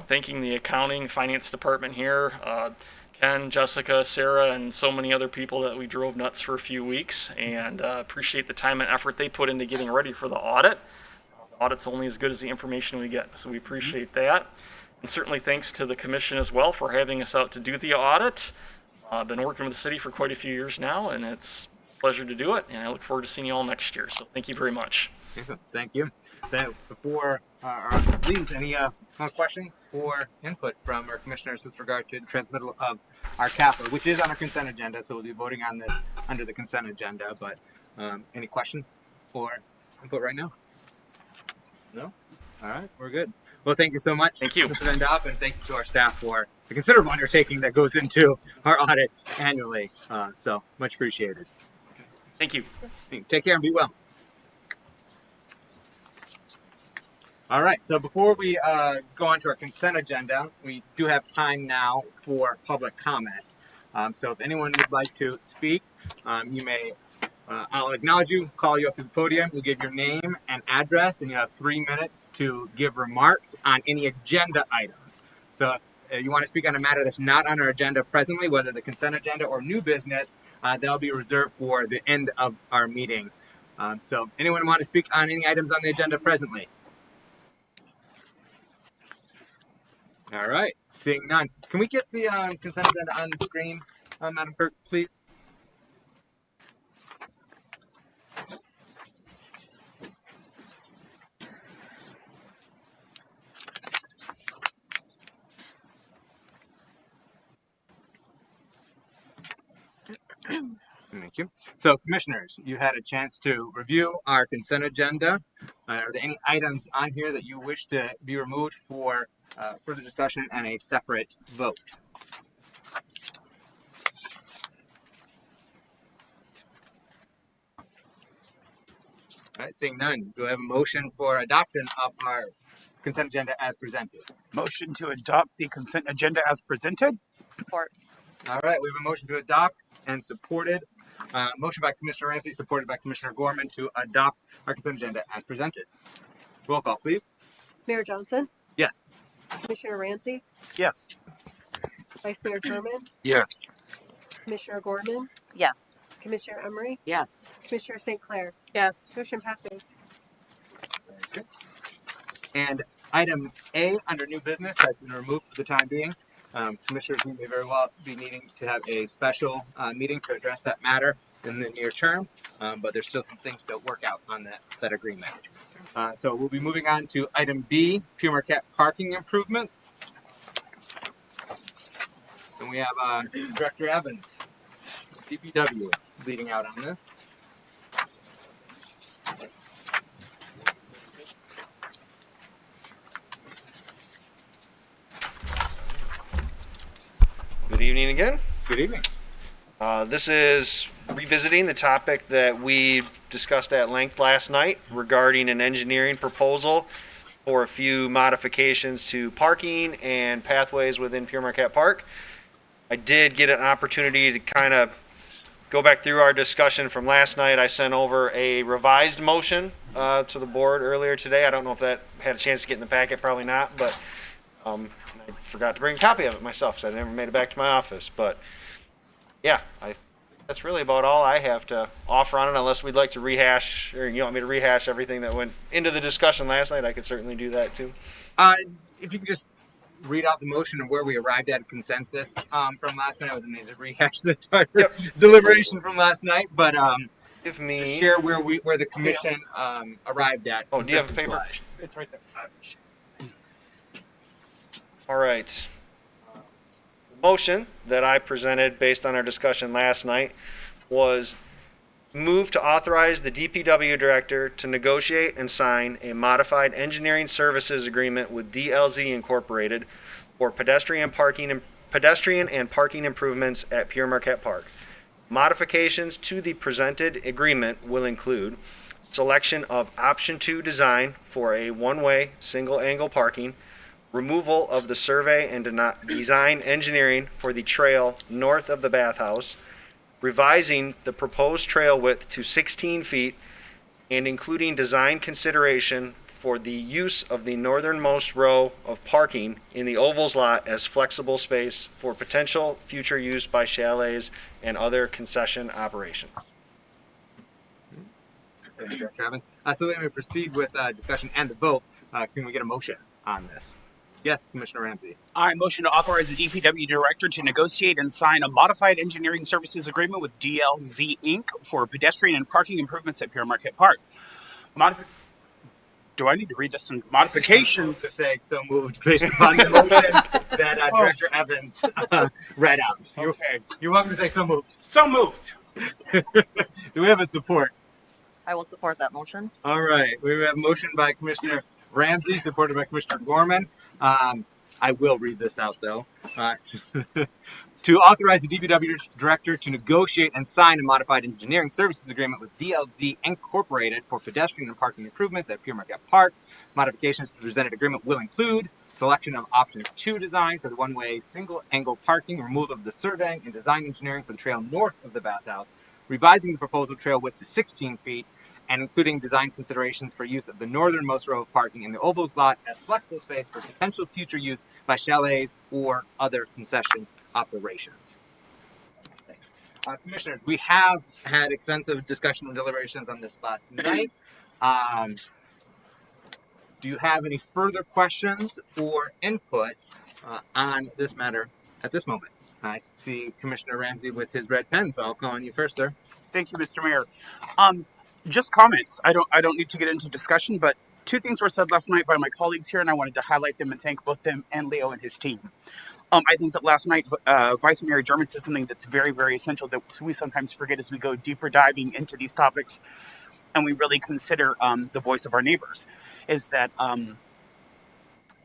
thanking the accounting finance department here, Ken, Jessica, Sarah, and so many other people that we drove nuts for a few weeks, and appreciate the time and effort they put into getting ready for the audit. The audit's only as good as the information we get, so we appreciate that. And certainly thanks to the commission as well for having us out to do the audit. I've been working with the city for quite a few years now, and it's a pleasure to do it, and I look forward to seeing you all next year. So thank you very much. Thank you. Before please, any questions or input from our commissioners with regard to the transmittal of our capital, which is on our consent agenda, so we'll be voting on this under the consent agenda, but any questions or input right now? No? All right, we're good. Well, thank you so much. Thank you. Mr. Van Dopp, and thank you to our staff for the considerable undertaking that goes into our audit annually. So much appreciated. Thank you. Take care and be well. All right, so before we go on to our consent agenda, we do have time now for public comment. So if anyone would like to speak, you may, I'll acknowledge you, call you up to the podium, you'll give your name and address, and you have 3 minutes to give remarks on any agenda items. So if you want to speak on a matter that's not on our agenda presently, whether the consent agenda or new business, that'll be reserved for the end of our meeting. So anyone want to speak on any items on the agenda presently? All right. Seeing none. Can we get the consent agenda on the screen, Madam Clerk, please? Thank you. So, Commissioners, you had a chance to review our consent agenda. Are there any items on here that you wish to be removed for further discussion and a separate vote? All right, seeing none, do I have a motion for adoption of our consent agenda as presented? Motion to adopt the consent agenda as presented. Support. All right, we have a motion to adopt and supported. Motion by Commissioner Ramsey, supported by Commissioner Gorman to adopt our consent agenda as presented. Roll call, please. Mayor Johnson, Yes. Commissioner Ramsey, Yes. Vice Mayor German, Yes. Commissioner Gorman, Yes. Commissioner Emery, Yes. Commissioner St. Clair. Yes. Motion passes. And item A under new business has been removed for the time being. Commissioners, we may very well be needing to have a special meeting to address that matter in the near term, but there's still some things to work out on that agreement. So we'll be moving on to item B, Pure Marquette parking improvements. And we have Director Evans, DPW, leading out on this. Good evening again. Good evening. This is revisiting the topic that we discussed at length last night regarding an engineering proposal for a few modifications to parking and pathways within Pure Marquette Park. I did get an opportunity to kind of go back through our discussion from last night. I sent over a revised motion to the board earlier today. I don't know if that had a chance to get in the packet, probably not, but I forgot to bring a copy of it myself because I never made it back to my office. But yeah, that's really about all I have to offer on it, unless we'd like to rehash, or you want me to rehash everything that went into the discussion last night. I could certainly do that too. If you could just read out the motion and where we arrived at a consensus from last night. I wouldn't need to rehash the entire deliberation from last night, but Give me. just share where the commission arrived at. Oh, do you have a paper? consensus-wise. It's right there. All right. The motion that I presented based on our discussion last night was move to authorize the DPW director to negotiate and sign a modified engineering services agreement with DLZ Incorporated for pedestrian and parking improvements at Pure Marquette Park. Modifications to the presented agreement will include selection of option 2 design for a one-way single-angle parking, removal of the survey and design engineering for the trail north of the bathhouse, revising the proposed trail width to 16 feet, and including design consideration for the use of the northernmost row of parking in the Ovals lot as flexible space for potential future use by chalets and other concession operations. Thank you, Director Evans. So let me proceed with discussion and the vote. Can we get a motion on this? Yes, Commissioner Ramsey. I motion to authorize the DPW director to negotiate and sign a modified engineering services agreement with DLZ Inc. for pedestrian and parking improvements at Pure Marquette Park. Do I need to read this? To Modifications. say so moved based upon the motion that Director Evans read out. Okay. You're welcome to say so moved. So moved. Do we have a support? I will support that motion. All right. We have a motion by Commissioner Ramsey, supported by Commissioner Gorman. I will read this out, though. To authorize the DPW director to negotiate and sign a modified engineering services agreement with DLZ Incorporated for pedestrian and parking improvements at Pure Marquette Park. Modifications to the presented agreement will include selection of option 2 design for the one-way single-angle parking, removal of the surveying and design engineering for the trail north of the bathhouse, revising the proposal trail width to 16 feet, and including design considerations for use of the northernmost row of parking in the Ovals lot as flexible space for potential future use by chalets or other concession operations. Commissioners, we have had extensive discussion and deliberations on this last night. Do you have any further questions or input on this matter at this moment. I see Commissioner Ramsey with his red pen, so I'll call on you first, sir. Thank you, Mr. Mayor. Just comments. I don't need to get into discussion, but two things were said last night by my colleagues here, and I wanted to highlight them and thank both them and Leo and his team. I think that last night, Vice Mayor German said something that's very, very essential that we sometimes forget as we go deeper diving into these topics and we really consider the voice of our neighbors, is that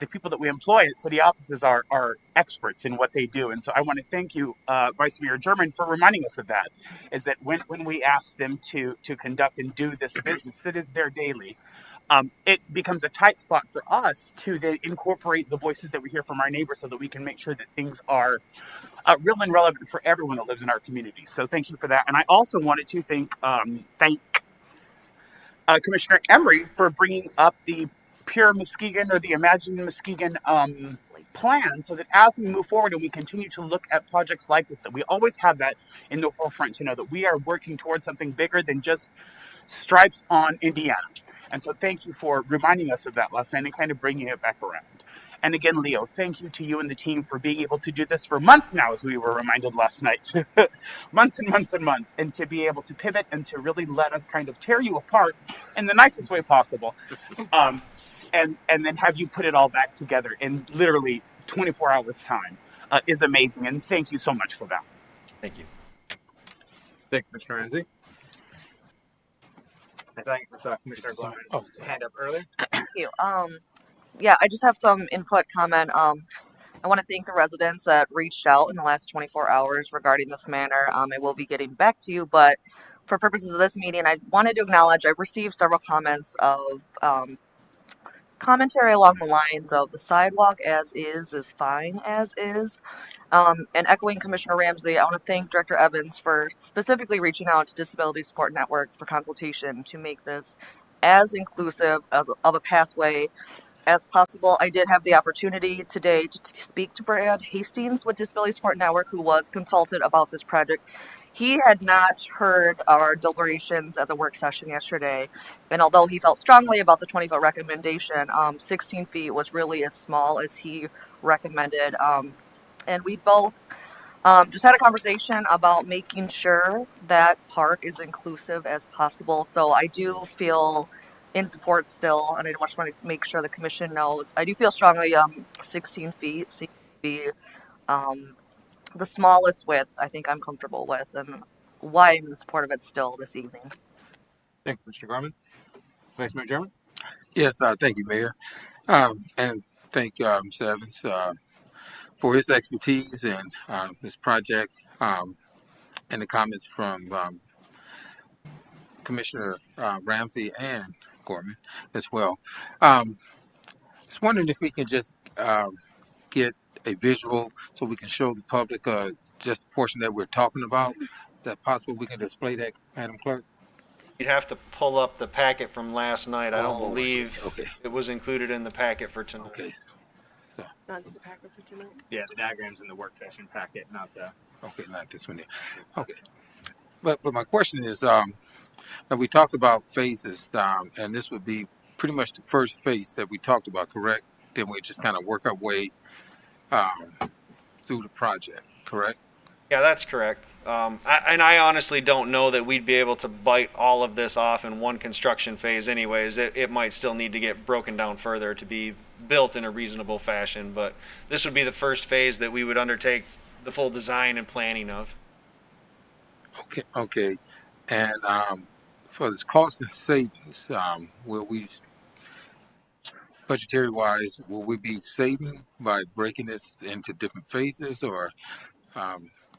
the people that we employ at city offices are experts in what they do. And so I want to thank you, Vice Mayor German, for reminding us of that, is that when we ask them to conduct and do this business that is their daily, it becomes a tight spot for us to then incorporate the voices that we hear from our neighbors so that we can make sure that things are real and relevant for everyone that lives in our community. So thank you for that. And I also wanted to thank Commissioner Emery for bringing up the Pure Muskegon or the Imagine Muskegon plan, so that as we move forward and we continue to look at projects like this, that we always have that in the forefront to know that we are working towards something bigger than just stripes on Indiana. And so thank you for reminding us of that last night and kind of bringing it back around. And again, Leo, thank you to you and the team for being able to do this for months now, as we were reminded last night. Months and months and months. And to be able to pivot and to really let us kind of tear you apart in the nicest way possible. And then have you put it all back together in literally 24 hours time is amazing. And thank you so much for that. Thank you. Thank you, Commissioner Ramsey. I think I saw Commissioner Gorman hand up earlier. Thank you. Yeah, I just have some input comment. I want to thank the residents that reached out in the last 24 hours regarding this matter. I will be getting back to you, but for purposes of this meeting, I wanted to acknowledge I've received several comments of commentary along the lines of the sidewalk as is fine as is. And echoing Commissioner Ramsey, I want to thank Director Evans for specifically reaching out to Disability Support Network for consultation to make this as inclusive of a pathway as possible. I did have the opportunity today to speak to Brad Hastings with Disability Support Network, who was consulted about this project. He had not heard our deliberations at the work session yesterday, and although he felt strongly about the 20-foot recommendation, 16 feet was really as small as he recommended. And we both just had a conversation about making sure that park is inclusive as possible. So I do feel in support still, and I just want to make sure the commission knows. I do feel strongly 16 feet seems to be the smallest width I think I'm comfortable with, and why I'm in support of it still this evening. Thank you, Mr. Gorman. Vice Mayor German. Yes, thank you, Mayor. And thank Mr. Evans for his expertise and this project and the comments from Commissioner Ramsey and Gorman as well. Just wondering if we can just get a visual so we can show the public just the portion that we're talking about. That possible we can display that, Madam Clerk? You'd have to pull up the packet from last night. I don't believe okay. it was included in the packet for tonight. Okay. So. Not in the packet for tonight. Yeah, the diagram's in the work session packet, not the. Okay, not this one. Okay. But my question is, now we talked about phases, and this would be pretty much the first phase that we talked about, correct? Then we just kind of work our way through the project, correct? Yeah, that's correct. I honestly don't know that we'd be able to bite all of this off in one construction phase anyways. It might still need to get broken down further to be built in a reasonable fashion, but this would be the first phase that we would undertake the full design and planning of. Okay. And for this cost and savings, will we, budgetary wise, will we be saving by breaking this into different phases, or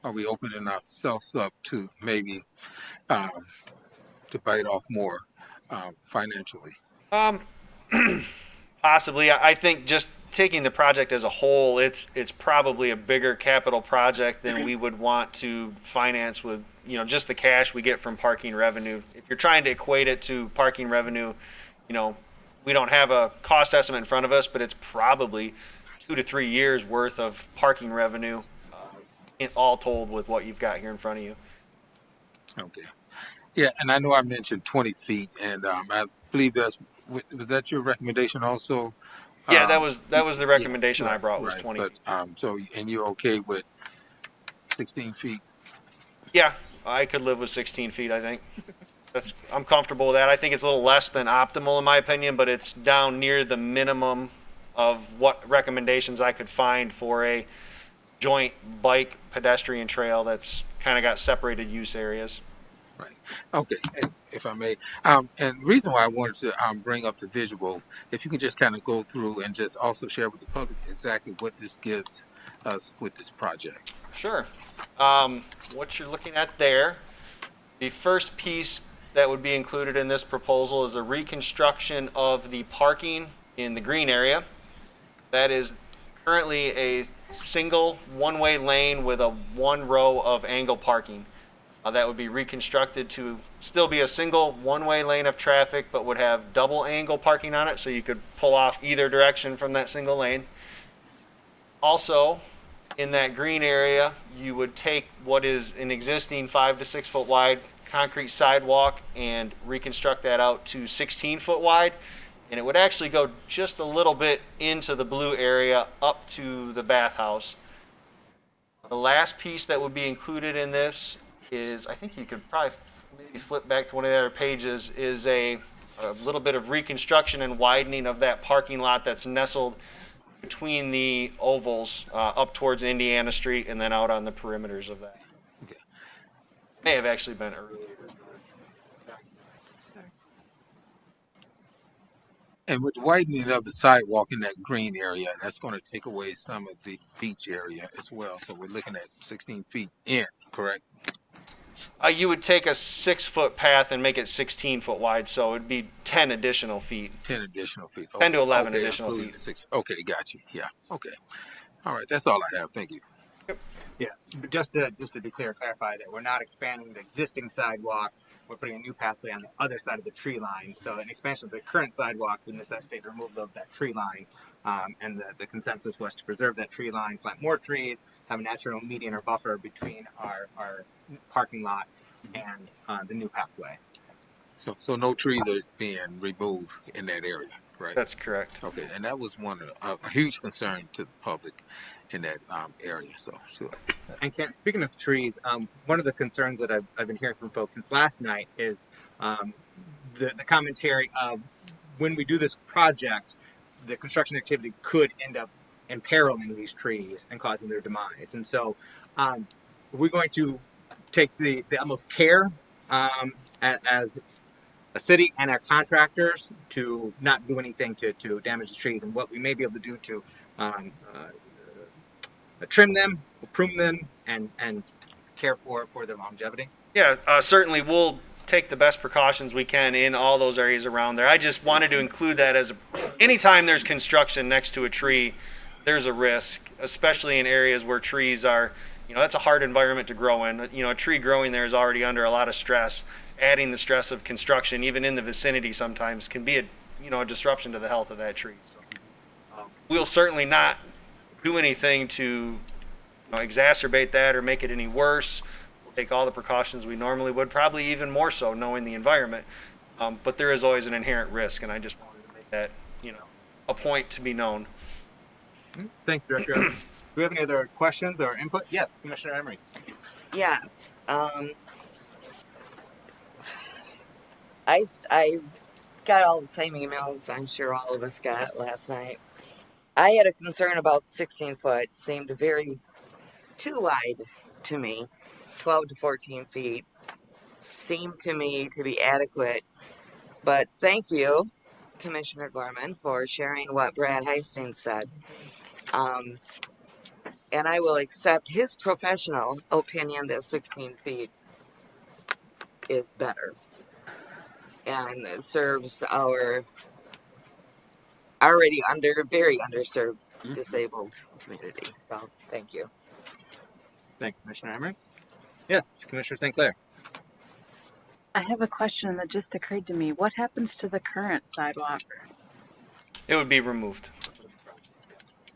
are we opening ourselves up to maybe to bite off more financially? Possibly. I think just taking the project as a whole, it's probably a bigger capital project than we would want to finance with, just the cash we get from parking revenue. If you're trying to equate it to parking revenue, we don't have a cost estimate in front of us, but it's probably 2 to 3 years worth of parking revenue, all told with what you've got here in front of you. Okay. Yeah, and I know I mentioned 20 feet, and I believe was that your recommendation also, Yeah, that was the recommendation I right, brought was right. 20. But so and you're okay with 16 feet? Yeah, I could live with 16 feet, I think. I'm comfortable with that. I think it's a little less than optimal in my opinion, but it's down near the minimum of what recommendations I could find for a joint bike pedestrian trail that's kind of got separated use areas. Right. Okay. And if I may, and the reason why I wanted to bring up the visual, if you can just kind of go through and just also share with the public exactly what this gives us with this project. Sure. What you're looking at there, the first piece that would be included in this proposal is a reconstruction of the parking in the green area. That is currently a single one-way lane with a one row of angle parking. That would be reconstructed to still be a single one-way lane of traffic, but would have double angle parking on it, so you could pull off either direction from that single lane. Also, in that green area, you would take what is an existing 5 to 6 foot wide concrete sidewalk and reconstruct that out to 16 foot wide. And it would actually go just a little bit into the blue area up to the bathhouse. The last piece that would be included in this is, I think you could probably maybe flip back to one of the other pages, is a little bit of reconstruction and widening of that parking lot that's nestled between the ovals up towards Indiana Street and then out on the perimeters of that. Okay. May have actually been earlier. And with the widening of the sidewalk in that green area, that's going to take away some of the beach area as well. So we're looking at 16 feet in, correct? You would take a 6 foot path and make it 16 foot wide, so it'd be 10 additional feet. 10 additional feet. 10 to 11 okay, additional including feet. the 6. Okay, got you. Yeah. Okay. All right. That's all I have. Thank you. Yeah, but just to be clear, clarify that we're not expanding the existing sidewalk. We're putting a new pathway on the other side of the tree line. So an expansion of the current sidewalk would necessitate the removal of that tree line. And the consensus was to preserve that tree line, plant more trees, have a natural median or buffer between our parking lot and the new pathway. So no trees are being removed in that area, right? That's correct. Okay, and that was a huge concern to the public in that area. So sure. And Kent, speaking of trees, one of the concerns that I've been hearing from folks since last night is the commentary of when we do this project, the construction activity could end up imperiling these trees and causing their demise. And so we're going to take the utmost care as a city and our contractors to not do anything to damage the trees, and what we may be able to do to trim them, prune them, and care for their longevity. Yeah, certainly we'll take the best precautions we can in all those areas around there. I just wanted to include that as anytime there's construction next to a tree, there's a risk, especially in areas where trees are, that's a hard environment to grow in. A tree growing there is already under a lot of stress. Adding the stress of construction, even in the vicinity sometimes, can be a disruption to the health of that tree. So, we'll certainly not do anything to exacerbate that or make it any worse. We'll take all the precautions we normally would, probably even more so knowing the environment. But there is always an inherent risk, and I just wanted to make that, a point to be known. Thank you, Director. Do we have any other questions or input? Yes, Commissioner Emery. Yes. I got all the same emails I'm sure all of us got last night. I had a concern about 16 foot, seemed very too wide to me. 12 to 14 feet seemed to me to be adequate. But thank you, Commissioner Gorman, for sharing what Brad Hastings said. And I will accept his professional opinion that 16 feet is better and serves our already very underserved disabled community. So thank you. Thank you, Commissioner Emery. Yes, Commissioner St. Clair. I have a question that just occurred to me. What happens to the current sidewalk? It would be removed.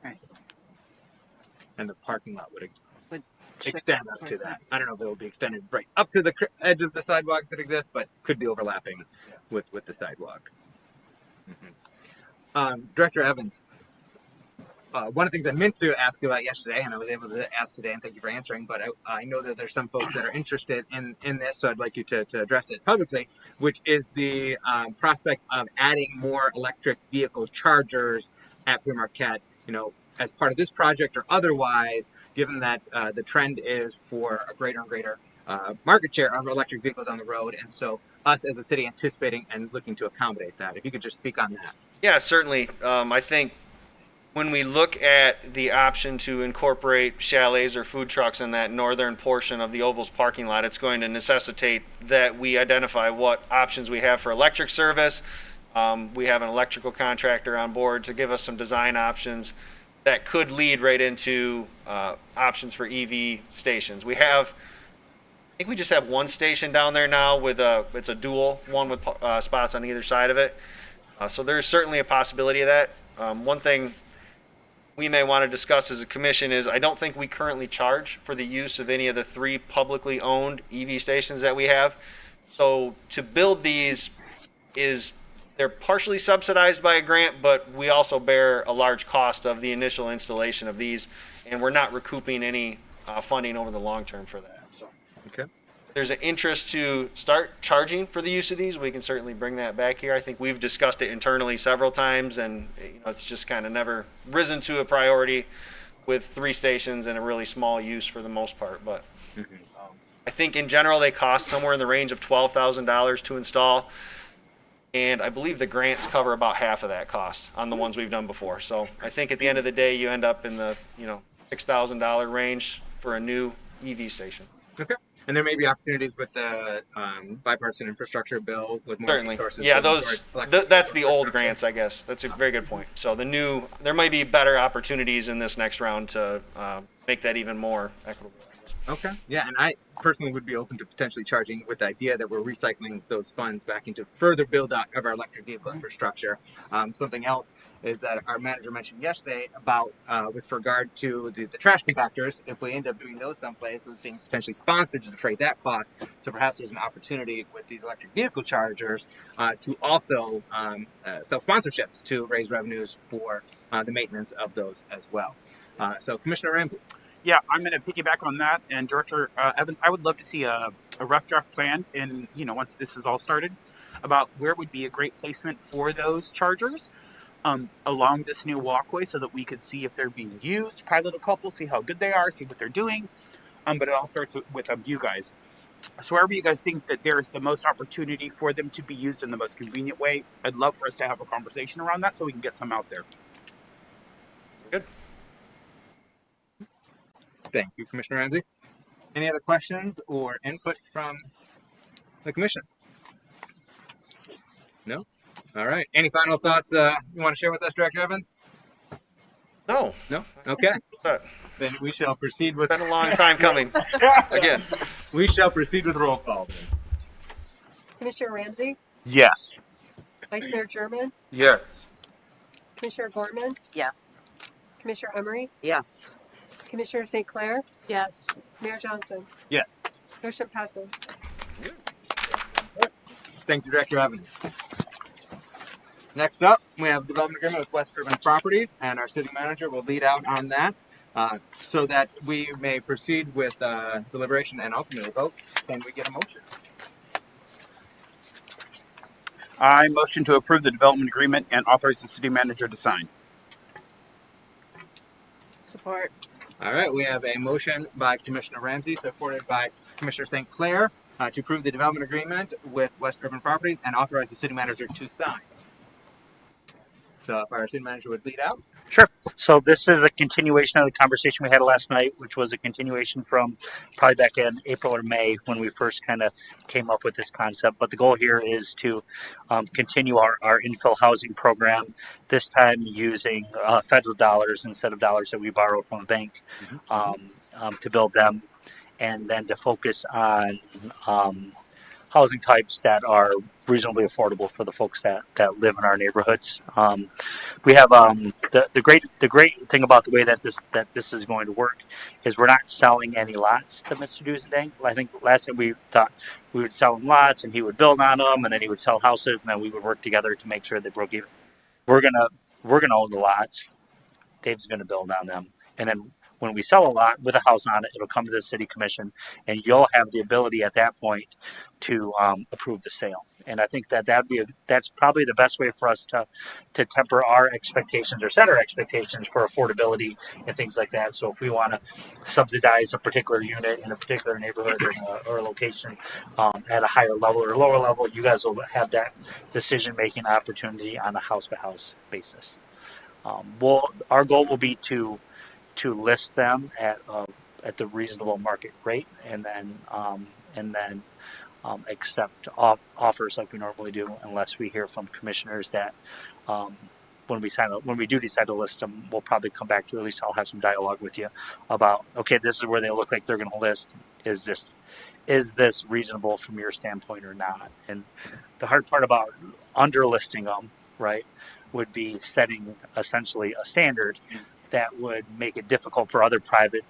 Right. And the parking lot would shift extend up to towards that. I don't know if it will be extended right up to the edge of the sidewalk that exists, but could be overlapping with the sidewalk. Director Evans, one of the things I meant to ask you about yesterday, and I was able to ask today, and thank you for answering, but I know that there's some folks that are interested in this, so I'd like you to address it publicly, which is the prospect of adding more electric vehicle chargers at Pure Marquette, as part of this project or otherwise, given that the trend is for a greater and greater market share of electric vehicles on the road, and so us as a city anticipating and looking to accommodate that. If you could just speak on that. Yeah, certainly. I think when we look at the option to incorporate chalets or food trucks in that northern portion of the Oval's parking lot, it's going to necessitate that we identify what options we have for electric service. We have an electrical contractor on board to give us some design options that could lead right into options for EV stations. I think we just have one station down there now it's a dual, one with spots on either side of it. So there's certainly a possibility of that. One thing we may want to discuss as a commission is I don't think we currently charge for the use of any of the 3 publicly owned EV stations that we have. So to build these they're partially subsidized by a grant, but we also bear a large cost of the initial installation of these, and we're not recouping any funding over the long term for that. So okay. There's an interest to start charging for the use of these. We can certainly bring that back here. I think we've discussed it internally several times, and it's just kind of never risen to a priority with 3 stations and a really small use for the most part. But I think in general they cost somewhere in the range of $12,000 to install, and I believe the grants cover about half of that cost on the ones we've done before. So I think at the end of the day you end up in the $6,000 range for a new EV station. Okay. And there may be opportunities with the bipartisan infrastructure bill with more Certainly. resources. Yeah, that's the old grants, I guess. That's a very good point. So there might be better opportunities in this next round to make that even more equitable. Okay. Yeah, and I personally would be open to potentially charging with the idea that we're recycling those funds back into further build out of our electric vehicle infrastructure. Something else is that our manager mentioned yesterday about with regard to the trash compactors, if we end up doing those someplace, those being potentially sponsored to defray that cost. So perhaps there's an opportunity with these electric vehicle chargers to also sell sponsorships to raise revenues for the maintenance of those as well. So Commissioner Ramsey. Yeah, I'm going to piggyback on that. And Director Evans, I would love to see a rough draft plan once this is all started about where would be a great placement for those chargers along this new walkway so that we could see if they're being used, pilot a couple, see how good they are, see what they're doing. But it all starts with you guys. So wherever you guys think that there's the most opportunity for them to be used in the most convenient way, I'd love for us to have a conversation around that so we can get some out there. Good. Thank you, Commissioner Ramsey. Any other questions or input from the commission? No? All right. Any final thoughts you want to share with us, Director Evans? No. No? Okay. Then we shall proceed with... It's been a long time coming. Again. We shall proceed with roll call. Commissioner Ramsey? Yes. Vice Mayor German? Yes. Commissioner Gorman? Yes. Commissioner Emery? Yes. Commissioner St. Clair? Yes. Mayor Johnson? Yes. Motion passes. Thank you, Director Evans. Next up, we have development agreement with West Urban Properties, and our city manager will lead out on that so that we may proceed with deliberation and ultimately vote. Can we get a motion? I motion to approve the development agreement and authorize the city manager to sign. Support. All right, we have a motion by Commissioner Ramsey, supported by Commissioner St. Clair, to approve the development agreement with West Urban Properties and authorize the city manager to sign. So if our city manager would lead out. Sure. So this is a continuation of the conversation we had last night, which was a continuation from probably back in April or May when we first kind of came up with this concept. But the goal here is to continue our infill housing program, this time using federal dollars instead of dollars that we borrow from a bank to build them, and then to focus on housing types that are reasonably affordable for the folks that live in our neighborhoods. We have the great thing about the way that this is going to work is we're not selling any lots to Mr. Dusendank. I think last time we thought we would sell him lots and he would build on them, and then he would sell houses, and then we would work together to make sure they broke even. We're gonna own the lots. Dave's going to build on them. And then when we sell a lot with a house on it, it'll come to the city commission, and you'll have the ability at that point to approve the sale. And I think that that's probably the best way for us to temper our expectations or set our expectations for affordability and things like that. So if we want to subsidize a particular unit in a particular neighborhood or a location at a higher level or lower level, you guys will have that decision making opportunity on a house by house basis. Our goal will be to list them at the reasonable market rate, and then accept offers like we normally do, unless we hear from commissioners that when we do decide to list them, we'll probably come back to, at least I'll have some dialogue with you about, okay, this is where they look like they're going to list. Is this reasonable from your standpoint or not? And the hard part about underlisting them, right, would be setting essentially a standard that would make it difficult for other private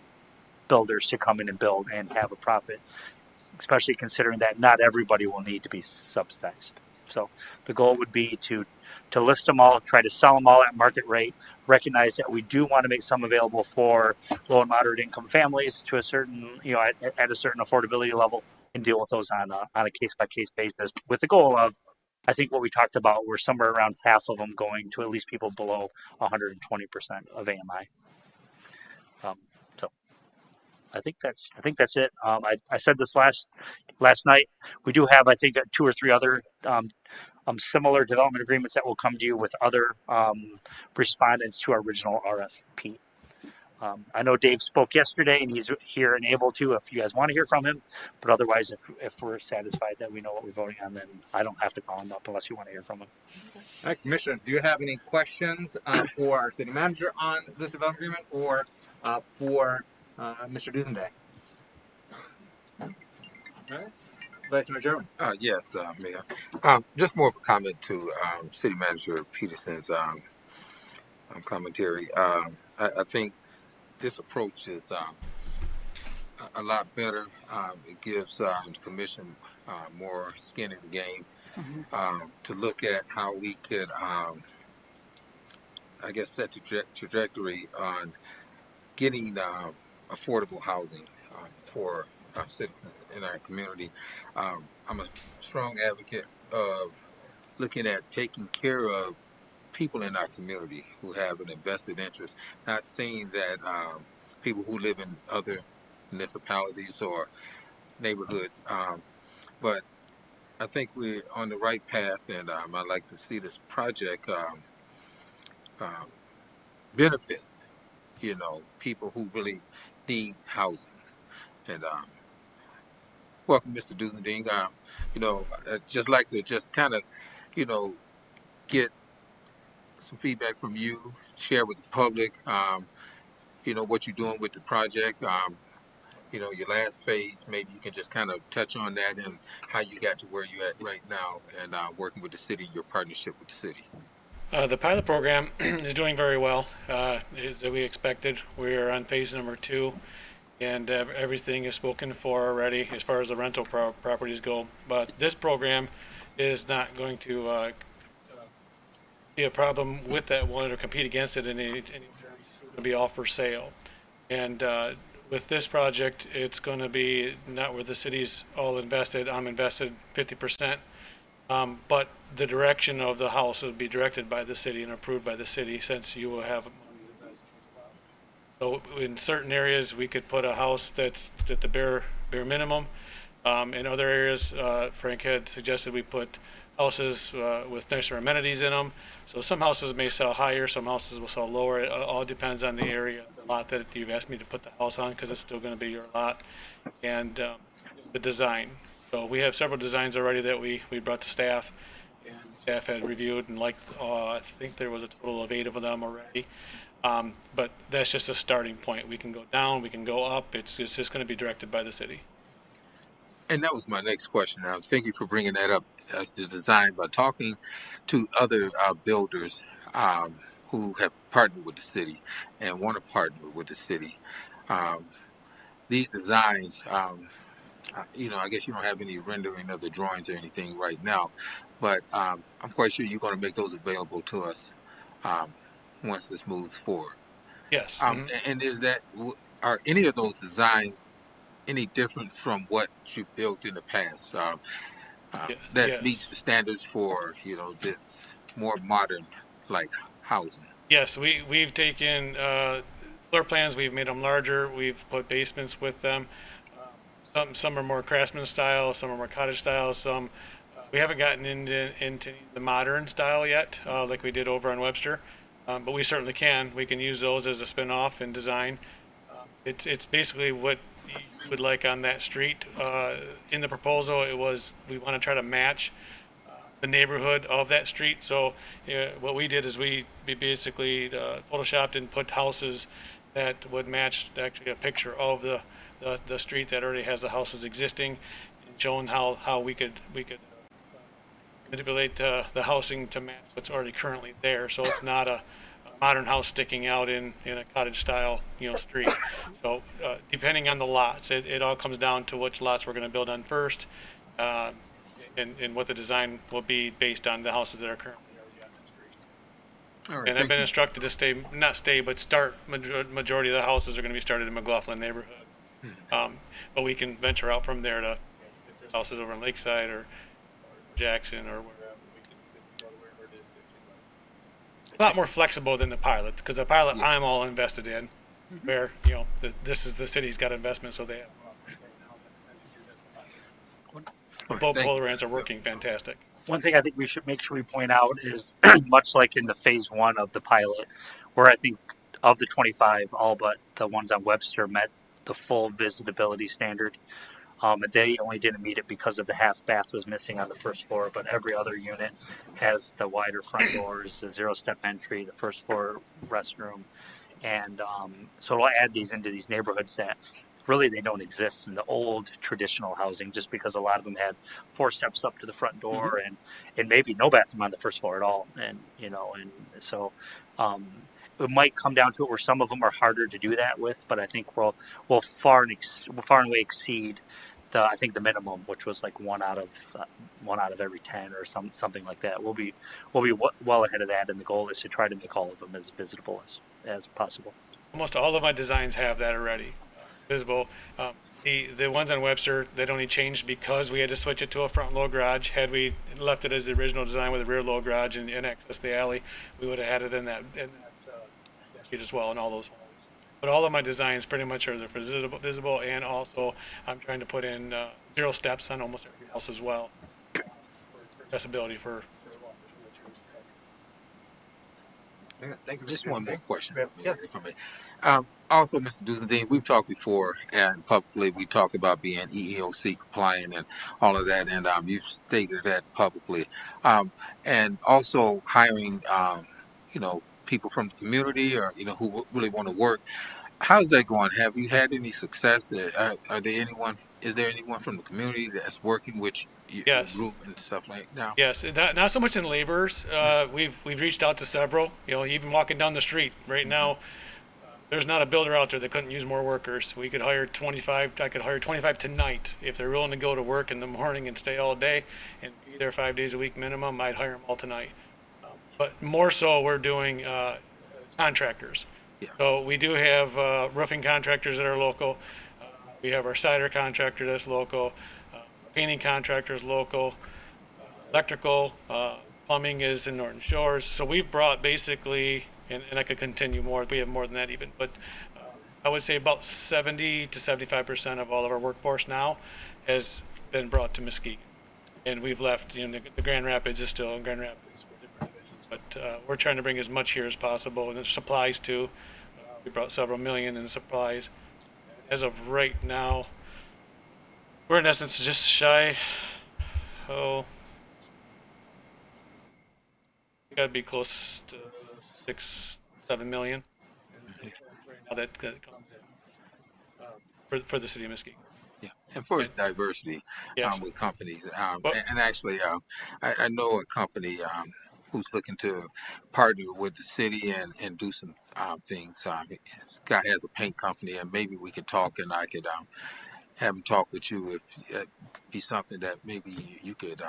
builders to come in and build and have a profit, especially considering that not everybody will need to be subsidized. So the goal would be to list them all, try to sell them all at market rate, recognize that we do want to make some available for low and moderate income families to a certain, at a certain affordability level, and deal with those on a case by case basis, with the goal of, I think what we talked about, we're somewhere around half of them going to at least people below 120% of AMI. So I think that's it. I said this last night. We do have, I think, 2 or 3 other similar development agreements that will come to you with other respondents to our original RFP. I know Dave spoke yesterday, and he's here and able to if you guys want to hear from him. But otherwise, if we're satisfied that we know what we're voting on, then I don't have to call him up unless you want to hear from him. All right, Commissioner, do you have any questions for our city manager on this development agreement, or for Mr. Dusenday? All right. Vice Mayor Jerwin. Yes, Mayor. Just more of a comment to City Manager Peterson's commentary. I think this approach is a lot better. It gives the commission more skin in the game to look at how we could, set the trajectory on getting affordable housing for our citizens in our community. I'm a strong advocate of looking at taking care of people in our community who have an invested interest, not saying that people who live in other municipalities or neighborhoods, but I think we're on the right path, and I'd like to see this project benefit, people who really need housing. And welcome, Mr. Dusending. I'd just like to kind of, get some feedback from you, share with the public, what you're doing with the project. Your last phase, maybe you can just kind of touch on that and how you got to where you're at right now, and working with the city, your partnership with the city. The pilot program is doing very well, as we expected. We're on phase number 2, and everything is spoken for already as far as the rental properties go. But this program is not going to be a problem with that one or compete against it in any terms. It's going to be all for sale. And with this project, it's going to be not where the city's all invested. I'm invested 50%. But the direction of the house will be directed by the city and approved by the city, since you will have money invested as well. So in certain areas, we could put a house that's at the bare minimum. In other areas, Frank had suggested we put houses with nicer amenities in them. So some houses may sell higher, some houses will sell lower. It all depends on the area, the lot that you've asked me to put the house on, because it's still going to be your lot, and the design. So we have several designs already that we brought to staff, and staff had reviewed and liked. I think there was a total of 8 of them already. But that's just a starting point. We can go down, we can go up. It's just going to be directed by the city. And that was my next question. Thank you for bringing that up as the design. By talking to other builders who have partnered with the city and want to partner with the city, these designs, I guess you don't have any rendering of the drawings or anything right now, but I'm quite sure you're going to make those available to us once this moves forward. Yes. And is that are any of those designs any different from what you built in the past? That yes. meets the standards for this more modern like housing. Yes, we've taken floor plans, we've made them larger, we've put basements with them. Some are more craftsman style, some are more cottage style, some we haven't gotten into the modern style yet, like we did over on Webster, but we certainly can. We can use those as a spin-off in design. It's basically what you would like on that street. In the proposal, it was we want to try to match the neighborhood of that street. So what we did is we basically photoshopped and put houses that would match actually a picture of the street that already has the houses existing, and showing how we could manipulate the housing to match what's already currently there. So it's not a modern house sticking out in a cottage style street. So depending on the lots, it all comes down to which lots we're going to build on first. And what the design will be based on the houses that are currently already on the street. All right, And I've been instructed to start majority of the houses are going to be started in McLaughlin neighborhood. But we can venture out from there to houses over in Lakeside or Jackson or wherever. We can go to wherever it is. A lot more flexible than the pilot, because the pilot I'm all invested in, where this is the city's got investment, so they have. Both programs are working fantastic. One thing I think we should make sure we point out is much like in the phase one of the pilot, where I think of the 25, all but the ones on Webster met the full visitability standard. They only didn't meet it because of the half bath was missing on the first floor, but every other unit has the wider front doors, the 0-step entry, the first floor restroom. And so we'll add these into these neighborhoods that really they don't exist in the old traditional housing, just because a lot of them had 4 steps up to the front door and maybe no bathroom on the first floor at all. And so it might come down to it where some of them are harder to do that with, but I think we'll far and away exceed the minimum, which was like one out of every 10 or something like that. We'll be well ahead of that, and the goal is to try to make all of them as visitable as possible. Almost all of my designs have that already visible. The ones on Webster, that only changed because we had to switch it to a front low garage. Had we left it as the original design with a rear low garage and access the alley, we would have had it in that sheet as well in all those homes. But all of my designs pretty much are for visible, and also I'm trying to put in 0 steps on almost every house as well for accessibility for Thank you. Just one more question. Yes. If I may. Also, Mr. Dusendine, we've talked before, and publicly we talked about being EEOC compliant and all of that, and you've stated that publicly. And also hiring, people from the community or, who really want to work. How's that going? Have you had any success? Is there anyone from the community that's working with your group and stuff like that? Yes, not so much in laborers. We've reached out to several. Even walking down the street right now, there's not a builder out there that couldn't use more workers. We could hire 25. I could hire 25 tonight if they're willing to go to work in the morning and stay all day and be there 5 days a week minimum. I'd hire them all tonight. But more so, we're doing contractors. Yeah. So we do have roofing contractors that are local. We have our cider contractor that's local. Painting contractors local. Electrical, plumbing is in Norton Shores. So we've brought basically, and I could continue more. We have more than that even, but I would say about 70 to 75% of all of our workforce now has been brought to Muskegon, and we've left. The Grand Rapids is still in Grand Rapids. But we're trying to bring as much here as possible, and supplies too. We brought several million in supplies. As of right now, we're in essence just shy. We got to be close to 6-7 million. Now that comes in for the city of Muskegon. Yeah, and for its diversity with companies. And actually, I know a company who's looking to partner with the city and do some things. This guy has a paint company, and maybe we could talk, and I could have him talk with you if it be something that maybe you could.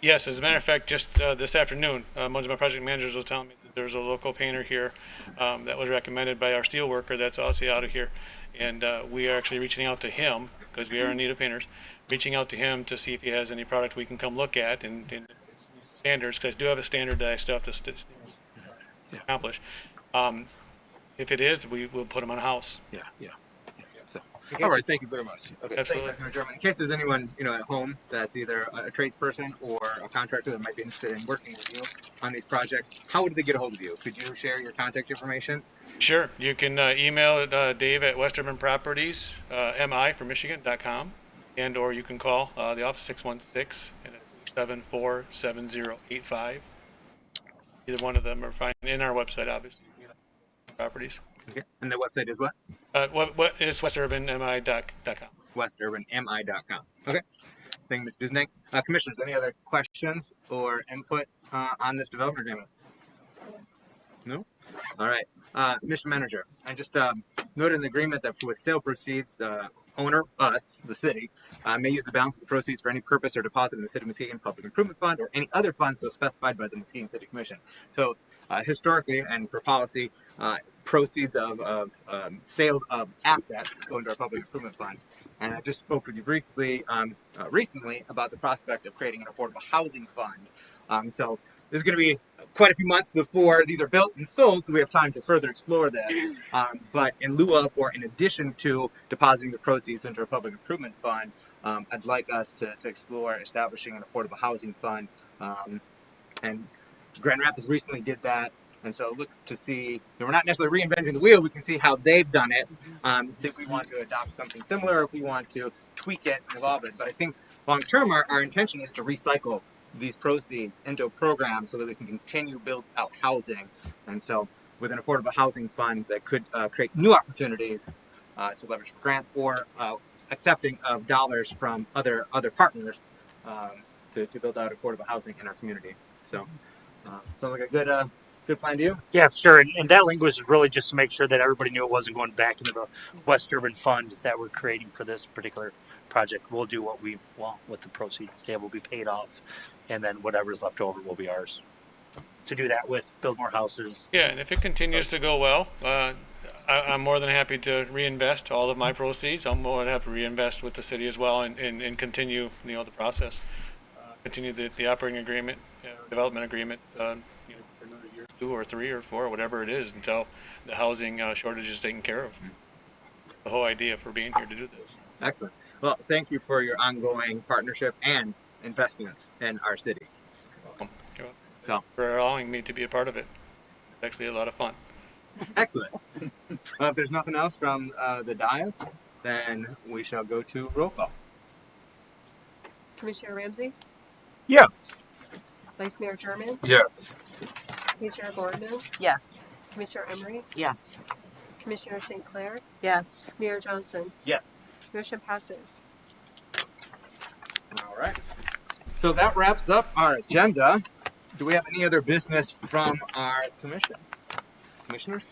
Yes, as a matter of fact, just this afternoon, one of my project managers was telling me that There's a local painter here that was recommended by our steel worker that's also out of here. And we are actually reaching out to him, because we are in need of painters, reaching out to him to see if he has any product we can come look at and standards, because I do have a standard that I still have to accomplish. If it is, we will put him on a house. Yeah. So, all right, thank you very much. Okay. Absolutely. Thank you, German. In case there's anyone at home that's either a tradesperson or a contractor that might be interested in working with you on these projects, how would they get a hold of you? Could you share your contact information? Sure. You can email Dave at Westerman-Properties, MI for Michigan.com, and or you can call the office 616-747085. Either one of them are fine. In our website, obviously. Properties. Okay. And the website is what? What is WestUrbanMI.com. WestUrbanMI.com. Okay. Thank you, Mr. Dusnik. Commissioners, any other questions or input on this development agreement? No? All right. Mr. Manager, I just noted in the agreement that with sale proceeds, the owner, us, the city, may use the balance of the proceeds for any purpose or deposit in the City of Muskegon Public Improvement Fund or any other fund so specified by the Muskegon City Commission. So historically and for policy, proceeds of sales of assets go into our Public Improvement Fund. And I just spoke with you briefly recently about the prospect of creating an affordable housing fund. So there's going to be quite a few months before these are built and sold, so we have time to further explore this. But in lieu of, or in addition to depositing the proceeds into our Public Improvement Fund, I'd like us to explore establishing an affordable housing fund. And Grand Rapids recently did that. And so look to see, we're not necessarily reinventing the wheel, we can see how they've done it, see if we want to adopt something similar, or if we want to tweak it and evolve it. But I think long term, our intention is to recycle these proceeds into a program so that we can continue build out housing. And so with an affordable housing fund that could create new opportunities to leverage for grants or accepting of dollars from other partners to build out affordable housing in our community. So sounds like a good plan to you? Yeah, sure. And that language was really just to make sure that everybody knew it wasn't going back into the West Urban Fund that we're creating for this particular project. We'll do what we want with the proceeds. They will be paid off, and then whatever's left over will be ours. To do that with, build more houses. Yeah, and if it continues to go well, I'm more than happy to reinvest all of my proceeds. I'm more than happy to reinvest with the city as well and continue the process. Continue the operating agreement, development agreement, for another year, 2 or 3 or 4, whatever it is, until the housing shortage is taken care of. The whole idea for being here to do this. Excellent. Well, thank you for your ongoing partnership and investments in our city. You're welcome. So, for allowing me to be a part of it. It's actually a lot of fun. Excellent. Well, if there's nothing else from the dais, then we shall go to roll call. Commissioner Ramsey? Yes. Vice Mayor German? Yes. Commissioner Boardman? Yes. Commissioner Emery? Yes. Commissioner St. Clair? Yes. Mayor Johnson? Yes. Motion passes. All right. So that wraps up our agenda. Do we have any other business from our commission? Commissioners?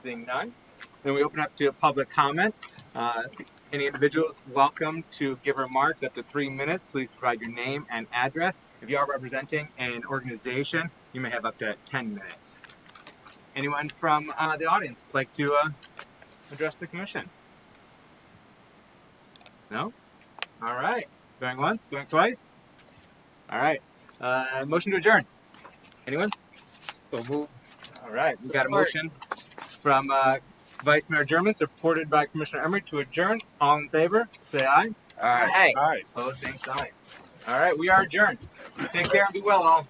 Seeing none. Then we open up to public comment. Any individuals welcome to give remarks up to 3 minutes. Please provide your name and address. If you are representing an organization, you may have up to 10 minutes. Anyone from the audience like to address the commission? No? All right. Going once, going twice? All right. Motion to adjourn. Anyone? So move. All right. We've got a motion from Vice Mayor German, supported by Commissioner Emery, to adjourn. All in favor, say aye. Aye. Aye. Opposed, same sign. All right. We are adjourned. Take care and be well, all.